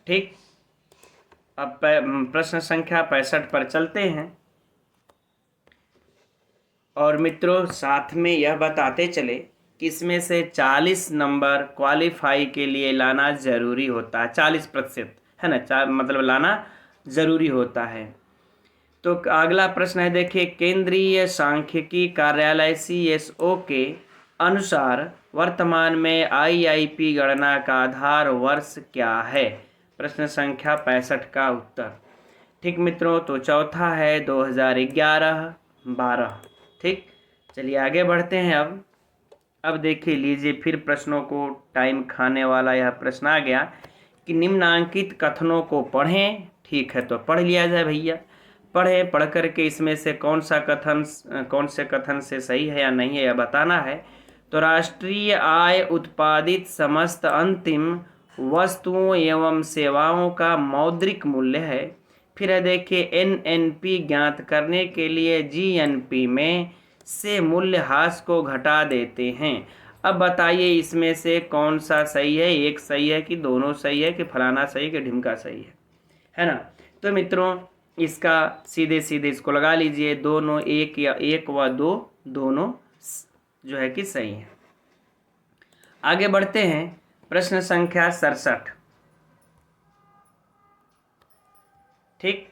ठीक, अब प्रश्न संख्या 65 पर चलते हैं। और मित्रों साथ में यह बताते चले कि इसमें से 40 नंबर क्वालिफाई के लिए लाना जरूरी होता है, 40%, है ना, मतलब लाना जरूरी होता है। तो अगला प्रश्न है, देखिए, केंद्रीय सांख्यिकी कार्यालय CSO के अनुसार वर्तमान में IIP गणना का आधार वर्ष क्या है। प्रश्न संख्या 65 का उत्तर। ठीक मित्रों, तो चौथा है 2011-12। ठीक, चलिए आगे बढ़ते हैं। अब देखिए लीजिए, फिर प्रश्नों को टाइम खाने वाला यह प्रश्न आ गया कि निम्नांकित कथनों को पढ़ें। ठीक है, तो पढ़ लिया जाए भैया, पढ़ें। पढ़ करके इसमें से कौन से कथन से सही है या नहीं है यह बताना है। तो राष्ट्रीय आय उत्पादित समस्त अंतिम वस्तुओं एवं सेवाओं का मौद्रिक मूल्य है। फिर है देखिए, NNP ज्ञात करने के लिए GNP में से मूल्यह्रास को घटा देते हैं। अब बताइए इसमें से कौन सा सही है, एक सही है कि दोनों सही है कि फलाना सही कि ढिमका सही है ना। तो मित्रों इसका सीधे सीधे इसको लगा लीजिए, दोनों एक या एक व दो दोनों जो है कि सही है। आगे बढ़ते हैं प्रश्न संख्या 67। ठीक,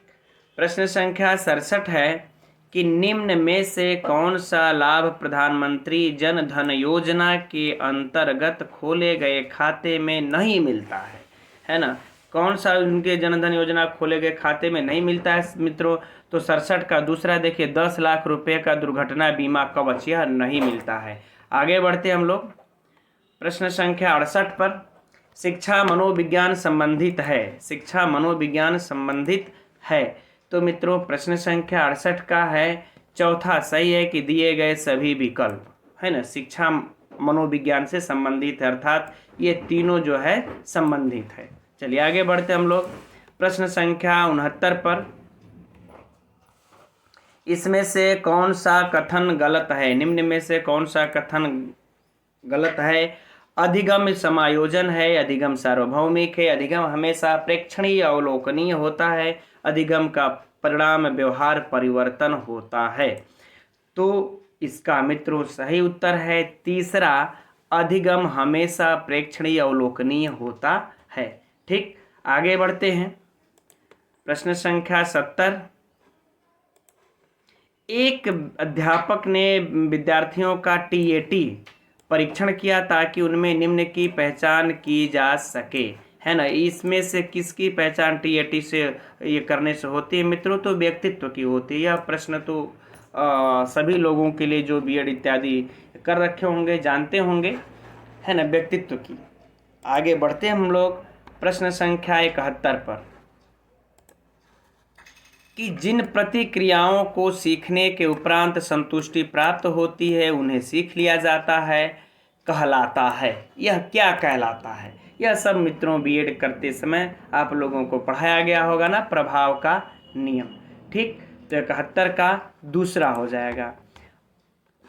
प्रश्न संख्या 67 है कि निम्न में से कौन सा लाभ प्रधानमंत्री जन धन योजना के अंतर्गत खोले गए खाते में नहीं मिलता है ना। कौन सा उनके जनधन योजना खोले गए खाते में नहीं मिलता है मित्रों? तो 67 का दूसरा देखिए 10 लाख रुपए का दुर्घटना बीमा कवच, यह नहीं मिलता है। आगे बढ़ते हम लोग प्रश्न संख्या 68 पर। शिक्षा मनोविज्ञान संबंधित है, शिक्षा मनोविज्ञान संबंधित है। तो मित्रों प्रश्न संख्या 68 का है चौथा सही है कि दिए गए सभी विकल्प, है ना, शिक्षा मनोविज्ञान से संबंधित है, अर्थात ये तीनों जो है संबंधित है। चलिए आगे बढ़ते हम लोग प्रश्न संख्या 69 पर। इसमें से कौन सा कथन गलत है? निम्न में से कौन सा कथन गलत है? अधिगम समायोजन है, अधिगम सार्वभौमिक है, अधिगम हमेशा प्रेक्षणीय अवलोकनीय होता है, अधिगम का परिणाम व्यवहार परिवर्तन होता है। तो इसका मित्रों सही उत्तर है तीसरा, अधिगम हमेशा प्रेक्षणीय अवलोकनीय होता है। ठीक, आगे बढ़ते हैं प्रश्न संख्या 70। एक अध्यापक ने विद्यार्थियों का टीएटी परीक्षण किया ताकि उनमें निम्न की पहचान की जा सके, है ना। इसमें से किसकी पहचान टीएटी से ये करने से होती है मित्रों? तो व्यक्तित्व की होती है। यह प्रश्न तो सभी लोगों के लिए जो बीएड इत्यादि कर रखे होंगे जानते होंगे, है ना, व्यक्तित्व की। आगे बढ़ते हैं हम लोग प्रश्न संख्या 71 पर कि जिन प्रतिक्रियाओं को सीखने के उपरांत संतुष्टि प्राप्त होती है उन्हें सीख लिया जाता है, कहलाता है। यह क्या कहलाता है? यह सब मित्रों बीएड करते समय आप लोगों को पढ़ाया गया होगा ना, प्रभाव का नियम। ठीक, तो 71 का दूसरा हो जाएगा।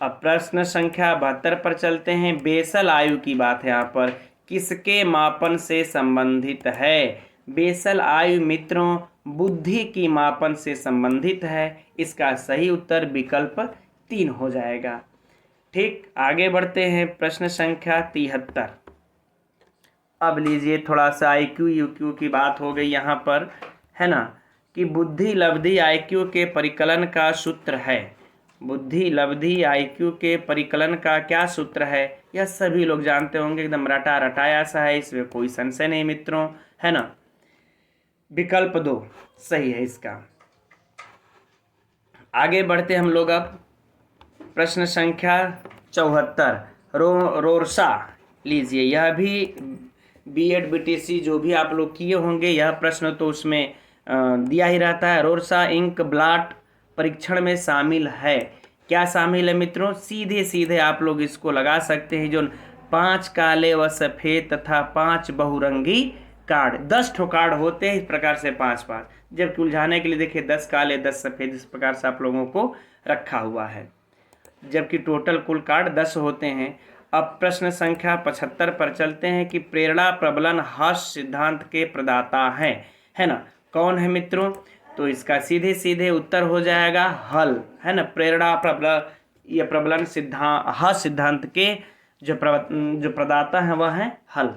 अब प्रश्न संख्या 72 पर चलते हैं। बेसल आयु की बात है यहाँ पर, किसके मापन से संबंधित है? बेसल आयु मित्रों बुद्धि की मापन से संबंधित है। इसका सही उत्तर विकल्प 3 हो जाएगा। ठीक, आगे बढ़ते हैं प्रश्न संख्या 73। अब लीजिए थोड़ा सा आईक्यू यूक्यू की बात हो गई यहाँ पर, है ना, कि बुद्धि लब्धि आईक्यू के परिकलन का सूत्र है। बुद्धि लब्धि आईक्यू के परिकलन का क्या सूत्र है? यह सभी लोग जानते होंगे, एकदम रटा रटाया सा है, इसमें कोई संशय नहीं मित्रों, है ना। विकल्प 2 सही है इसका। आगे बढ़ते हम लोग अब प्रश्न संख्या 74। रोरसा लीजिए, यह भी बीएड बीटीसी जो भी आप लोग किए होंगे, यह प्रश्न तो उसमें दिया ही रहता है। रोरसा इंक ब्लॉट परीक्षण में शामिल है। क्या शामिल है मित्रों? सीधे सीधे आप लोग इसको लगा सकते हैं, जो 5 काले व सफ़ेद तथा 5 बहुरंगी कार्ड, 10 ठो कार्ड होते हैं इस प्रकार से 5-5, जबकि उलझाने के लिए देखिए 10 काले 10 सफ़ेद, इस प्रकार से आप लोगों को रखा हुआ है, जबकि टोटल कुल कार्ड 10 होते हैं। अब प्रश्न संख्या 75 पर चलते हैं कि प्रेरणा प्रबलन हर्ष सिद्धांत के प्रदाता हैं, है ना। कौन है मित्रों? तो इसका सीधे सीधे उत्तर हो जाएगा हल, है ना। प्रेरणा प्रबलन, ये प्रबलन सिद्धांत, हर्ष सिद्धांत के जो प्रदाता हैं वह है हल।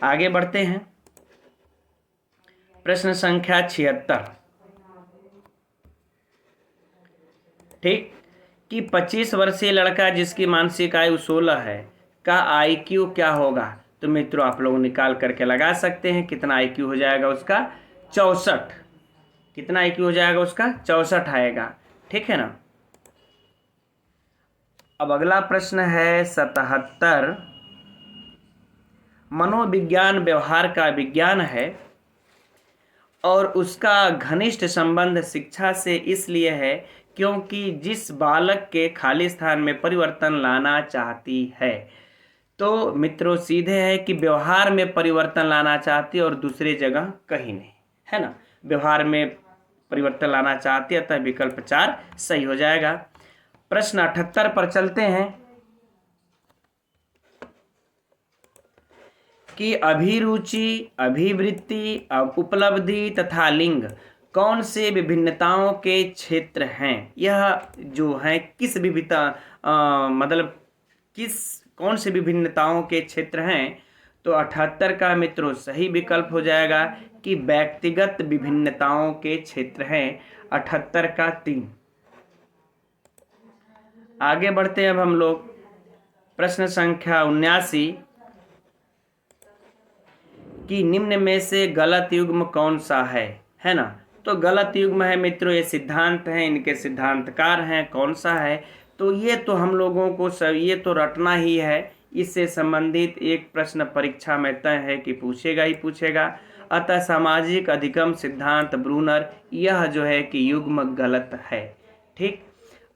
आगे बढ़ते हैं प्रश्न संख्या 76। ठीक, कि 25 वर्षीय लड़का जिसकी मानसिक आयु 16 है का आईक्यू क्या होगा? तो मित्रों आप लोग निकाल करके लगा सकते हैं, कितना आईक्यू हो जाएगा उसका? 64। कितना आईक्यू हो जाएगा उसका? 64 आएगा। ठीक है ना। अब अगला प्रश्न है 77। मनोविज्ञान व्यवहार का विज्ञान है और उसका घनिष्ठ संबंध शिक्षा से इसलिए है क्योंकि जिस बालक के खाली स्थान में परिवर्तन लाना चाहती है। तो मित्रों सीधे है कि व्यवहार में परिवर्तन लाना चाहती है और दूसरे जगह कहीं नहीं, है ना। व्यवहार में परिवर्तन लाना चाहती है, अतः विकल्प 4 सही हो जाएगा। प्रश्न 78 पर चलते हैं कि अभिरुचि, अभिवृत्ति, उपलब्धि तथा लिंग कौन से विभिन्नताओं के क्षेत्र हैं? यह जो है किस विभिन्नता मतलब किस कौन से विभिन्नताओं के क्षेत्र हैं? तो 78 का मित्रों सही विकल्प हो जाएगा कि व्यक्तिगत विभिन्नताओं के क्षेत्र हैं, 78 का 3। आगे बढ़ते हैं अब हम लोग प्रश्न संख्या 79 कि निम्न में से गलत युग्म कौन सा है ना। तो गलत युग्म है मित्रों, ये सिद्धांत हैं, इनके सिद्धांतकार हैं, कौन सा है। तो ये तो हम लोगों को सब ये तो रटना ही है। इससे संबंधित एक प्रश्न परीक्षा में तय है कि पूछेगा ही पूछेगा। अतः सामाजिक अधिगम सिद्धांत ब्रूनर, यह जो है कि युग्म गलत है। ठीक,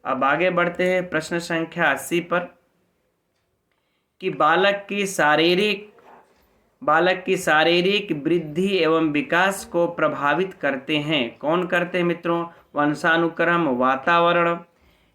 अब आगे बढ़ते हैं प्रश्न संख्या 80 पर कि बालक की शारीरिक वृद्धि एवं विकास को प्रभावित करते हैं। कौन करते हैं मित्रों? वंशानुक्रम, वातावरण,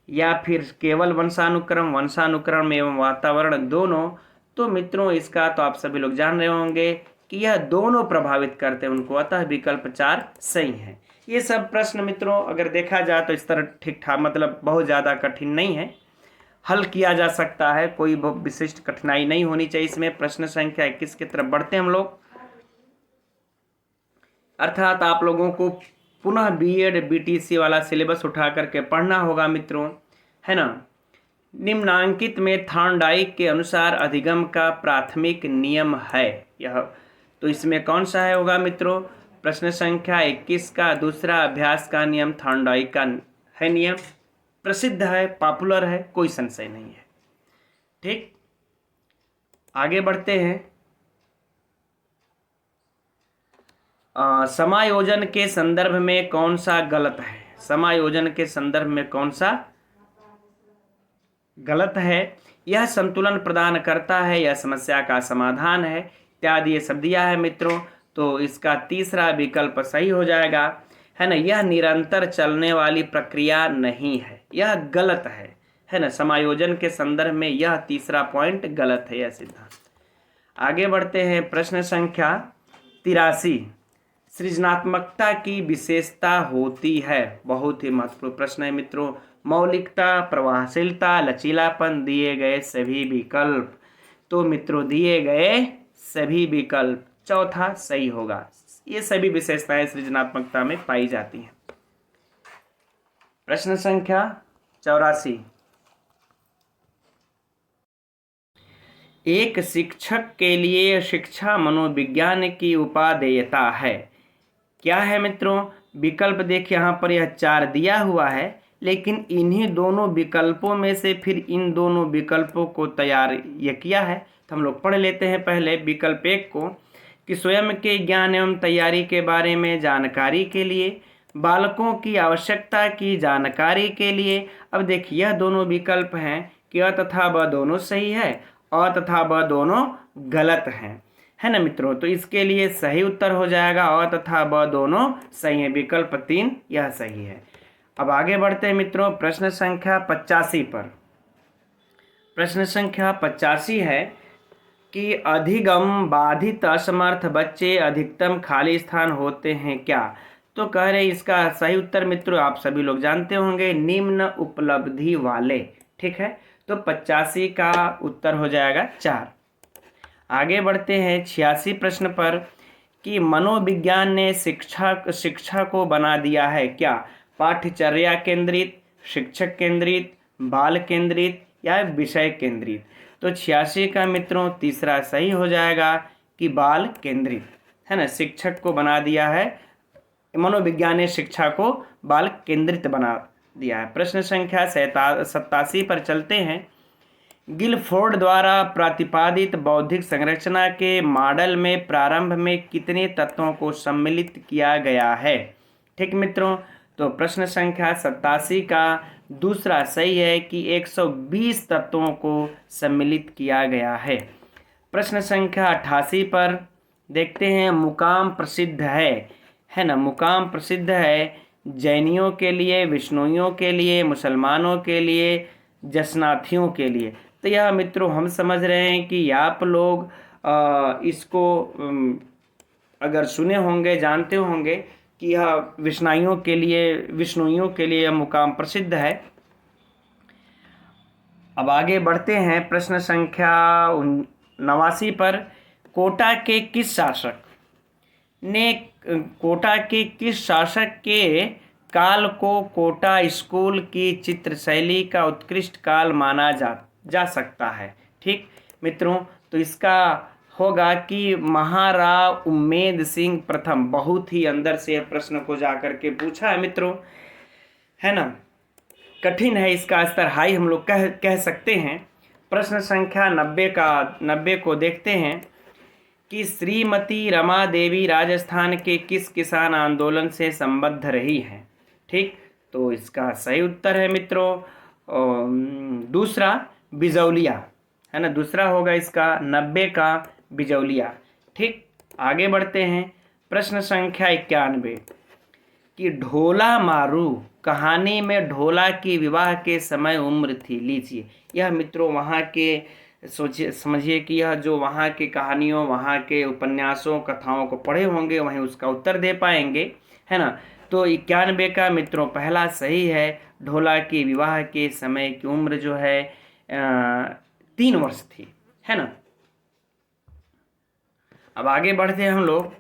या फिर केवल वंशानुक्रम एवं वातावरण दोनों। तो मित्रों इसका तो आप सभी लोग जान रहे होंगे कि यह दोनों प्रभावित करते हैं उनको, अतः विकल्प 4 सही है। ये सब प्रश्न मित्रों अगर देखा जाए तो इस तरह ठीक ठाक, मतलब बहुत ज़्यादा कठिन नहीं है, हल किया जा सकता है, कोई विशिष्ट कठिनाई नहीं होनी चाहिए इसमें। प्रश्न संख्या 21 की तरफ बढ़ते हैं हम लोग। अर्थात आप लोगों को पुनः बीएड बीटीसी वाला सिलेबस उठा करके पढ़ना होगा मित्रों, है ना। निम्नांकित में थॉर्नडाइक के अनुसार अधिगम का प्राथमिक नियम है यह, तो इसमें कौन सा है होगा मित्रों? प्रश्न संख्या 21 का दूसरा अभ्यास का नियम थॉर्नडाइक का है नियम, प्रसिद्ध है, पॉपुलर है, कोई संशय नहीं है। ठीक, आगे बढ़ते हैं। समायोजन के संदर्भ में कौन सा गलत है? समायोजन के संदर्भ में कौन सा गलत है? यह संतुलन प्रदान करता है, यह समस्या का समाधान है, इत्यादि ये सब दिया है मित्रों। तो इसका तीसरा विकल्प सही हो जाएगा, है ना। यह निरंतर चलने वाली प्रक्रिया नहीं है, यह गलत है ना। समायोजन के संदर्भ में यह तीसरा पॉइंट गलत है, यह सिद्धांत। आगे बढ़ते हैं प्रश्न संख्या 83, सृजनात्मकता की विशेषता होती है। बहुत ही महत्वपूर्ण प्रश्न है मित्रों। मौलिकता, प्रभावशीलता, लचीलापन, दिए गए सभी विकल्प। तो मित्रों दिए गए सभी विकल्प चौथा सही होगा। ये सभी विशेषताएं सृजनात्मकता में पाई जाती हैं। प्रश्न संख्या 84, एक शिक्षक के लिए शिक्षा मनोविज्ञान की उपादेयता है। क्या है मित्रों? विकल्प देखिए यहाँ पर यह 4 दिया हुआ है, लेकिन इन्हीं दोनों विकल्पों में से फिर इन दोनों विकल्पों को तैयार ये किया है। तो हम लोग पढ़ लेते हैं पहले विकल्प 1 को, कि स्वयं के ज्ञान एवं तैयारी के बारे में जानकारी के लिए, बालकों की आवश्यकता की जानकारी के लिए। अब देखिए यह दोनों विकल्प हैं कि अ तथा ब दोनों सही है, अ तथा ब दोनों गलत हैं, है ना मित्रों। तो इसके लिए सही उत्तर हो जाएगा अ तथा ब दोनों सही है, विकल्प 3 यह सही है। अब आगे बढ़ते हैं मित्रों प्रश्न संख्या 85 पर। प्रश्न संख्या 85 है कि अधिगम बाधित असमर्थ बच्चे अधिकतम खाली स्थान होते हैं क्या? तो कह रहे इसका सही उत्तर मित्रों आप सभी लोग जानते होंगे, निम्न उपलब्धि वाले। ठीक है, तो 85 का उत्तर हो जाएगा 4। आगे बढ़ते हैं 86 प्रश्न पर कि मनोविज्ञान ने शिक्षा को बना दिया है क्या? पाठ्यचर्या केंद्रित, शिक्षक केंद्रित, बाल केंद्रित या विषय केंद्रित। तो 86 का मित्रों तीसरा सही हो जाएगा कि बाल केंद्रित, है ना। शिक्षक को बना दिया है, मनोविज्ञान ने शिक्षा को बाल केंद्रित बना दिया है। प्रश्न संख्या 87 पर चलते हैं। गिलफोर्ड द्वारा प्रतिपादित बौद्धिक संरचना के मॉडल में प्रारंभ में कितने तत्वों को सम्मिलित किया गया है? ठीक मित्रों, तो प्रश्न संख्या 87 का दूसरा सही है कि 120 तत्वों को सम्मिलित किया गया है। प्रश्न संख्या 88 पर देखते हैं, मुकाम प्रसिद्ध है ना। मुकाम प्रसिद्ध है जैनियों के लिए, विष्णुइयों के लिए, मुसलमानों के लिए, जसनाथियों के लिए। तो यह मित्रों हम समझ रहे हैं कि आप लोग इसको अगर सुने होंगे, जानते होंगे कि यह विष्णुइयों के लिए यह मुकाम प्रसिद्ध है। अब आगे बढ़ते हैं प्रश्न संख्या 89 पर, कोटा के किस शासक के काल को कोटा स्कूल की चित्रशैली का उत्कृष्ट काल माना जा सकता है? ठीक मित्रों, तो इसका होगा कि महाराव उम्मेद सिंह प्रथम। बहुत ही अंदर से प्रश्न को जाकर के पूछा है मित्रों, है ना, कठिन है, इसका स्तर हाई हम लोग कह सकते हैं। प्रश्न संख्या 90 को देखते हैं कि श्रीमती रमा देवी राजस्थान के किस किसान आंदोलन से संबद्ध रही हैं। ठीक, तो इसका सही उत्तर है मित्रों दूसरा, बिजौलिया, है ना, दूसरा होगा इसका 90 का बिजौलिया। ठीक, आगे बढ़ते हैं। प्रश्न संख्या 91 कि ढोला मारू कहानी में ढोला की विवाह के समय उम्र थी। लीजिए, यह मित्रों वहाँ के सोचिए समझिए कि यह जो वहाँ की कहानियों, वहाँ के उपन्यासों, कथाओं को पढ़े होंगे वहीं उसका उत्तर दे पाएंगे, है ना। तो 91 का मित्रों पहला सही है। ढोला के विवाह के समय की उम्र जो है 3 वर्ष थी, है ना। अब आगे बढ़ते हैं हम लोग।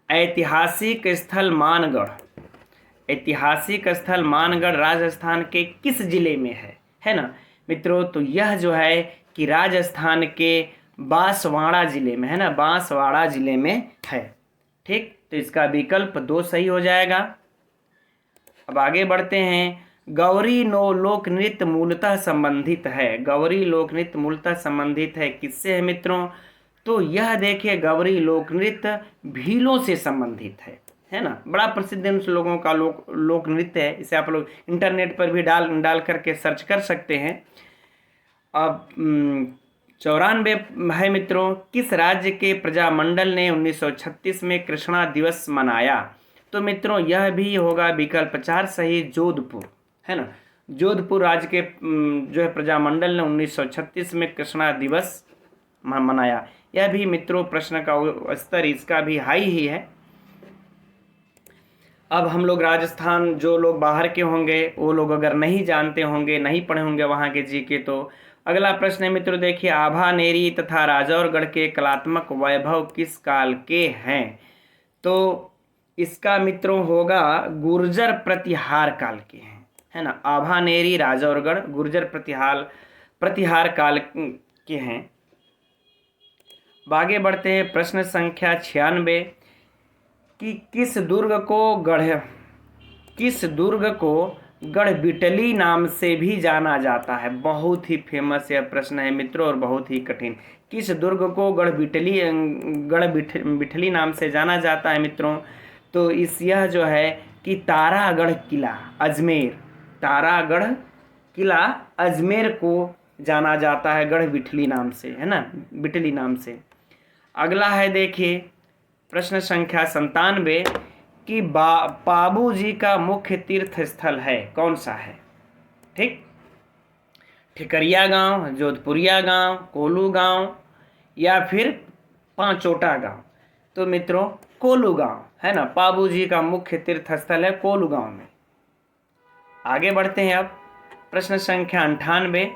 ऐतिहासिक स्थल मानगढ़। ऐतिहासिक स्थल मानगढ़ राजस्थान के किस जिले में है ना मित्रों। तो यह जो है कि राजस्थान के बांसवाड़ा जिले में, है ना, बांसवाड़ा जिले में है। ठीक, तो इसका विकल्प 2 सही हो जाएगा। अब आगे बढ़ते हैं। गौरी लोक नृत्य मूलतः संबंधित है। गौरी लोक नृत्य मूलतः संबंधित है किससे है मित्रों। तो यह देखिए, गौरी लोक नृत्य भीलों से संबंधित है ना। बड़ा प्रसिद्ध इन लोगों का लोक नृत्य है। इसे आप लोग इंटरनेट पर भी डाल करके सर्च कर सकते हैं। अब 94 है मित्रों, किस राज्य के प्रजामंडल ने 1936 में कृष्णा दिवस मनाया। तो मित्रों यह भी होगा विकल्प 4 सही, जोधपुर, है ना। जोधपुर राज्य के जो है प्रजामंडल ने 1936 में कृष्णा दिवस मनाया। यह भी मित्रों प्रश्न का स्तर इसका भी हाई ही है। अब हम लोग राजस्थान, जो लोग बाहर के होंगे वो लोग अगर नहीं जानते होंगे, नहीं पढ़े होंगे वहाँ के जीके, तो अगला प्रश्न है मित्रों देखिए, आभानेरी तथा राजौरगढ़ के कलात्मक वैभव किस काल के हैं। तो इसका मित्रों होगा गुर्जर प्रतिहार काल के हैं, है ना। आभानेरी राजौरगढ़ गुर्जर प्रतिहार काल के हैं। आगे बढ़ते हैं। प्रश्न संख्या 96 कि किस दुर्ग को गढ़बिटली नाम से भी जाना जाता है। बहुत ही फेमस यह प्रश्न है मित्रों और बहुत ही कठिन। किस दुर्ग को गढ़बिटली नाम से जाना जाता है मित्रों। तो यह जो है कि तारागढ़ किला अजमेर, तारागढ़ किला अजमेर को जाना जाता है गढ़बिटली नाम से, है ना, बिटली नाम से। अगला है देखिए प्रश्न संख्या 97 कि पाबू जी का मुख्य तीर्थ स्थल है, कौन सा है। ठीक, ठिकरिया गांव, जोधपुरिया गांव, कोलू गांव या फिर पांचोटा गांव। तो मित्रों कोलू गांव, है ना, पाबू जी का मुख्य तीर्थ स्थल है कोलू गांव में। आगे बढ़ते हैं। अब प्रश्न संख्या 98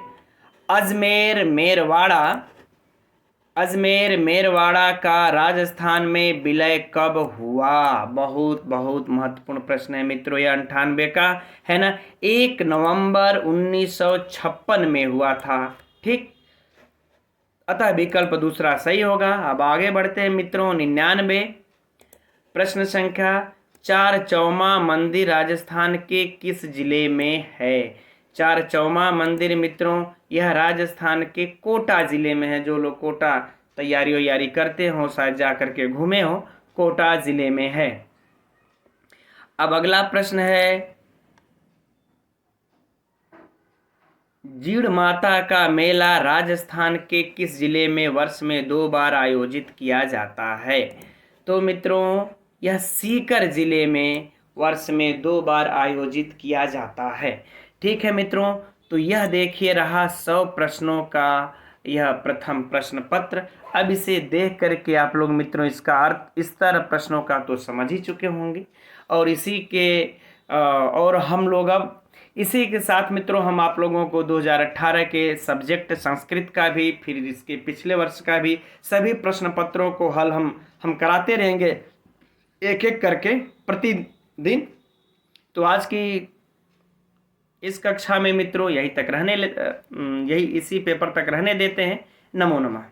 अजमेर मेरवाड़ा का राजस्थान में विलय कब हुआ। बहुत बहुत महत्वपूर्ण प्रश्न है मित्रों यह 98 का, है ना। 1 नवंबर 1956 में हुआ था। ठीक, अतः विकल्प दूसरा सही होगा। अब आगे बढ़ते हैं मित्रों। 99 प्रश्न संख्या 4 चौमा मंदिर राजस्थान के किस जिले में है। 4 चौमा मंदिर मित्रों यह राजस्थान के कोटा जिले में है। जो लोग कोटा तैयारी करते हो शायद जा करके घूमे हो, कोटा जिले में है। अब अगला प्रश्न है, जीड़ माता का मेला राजस्थान के किस जिले में वर्ष में 2 बार आयोजित किया जाता है। तो मित्रों यह सीकर जिले में वर्ष में 2 बार आयोजित किया जाता है। ठीक है मित्रों, तो यह देखिए रहा 100 प्रश्नों का यह प्रथम प्रश्न पत्र। अब इसे देख करके आप लोग मित्रों इसका अर्थ स्तर प्रश्नों का तो समझ ही चुके होंगे। और और हम लोग अब इसी के साथ मित्रों हम आप लोगों को 2018 के सब्जेक्ट संस्कृत का भी, फिर इसके पिछले वर्ष का भी सभी प्रश्न पत्रों को हल हम कराते रहेंगे एक एक करके प्रतिदिन। तो आज की इस कक्षा में मित्रों इसी पेपर तक रहने देते हैं। नमो नमः।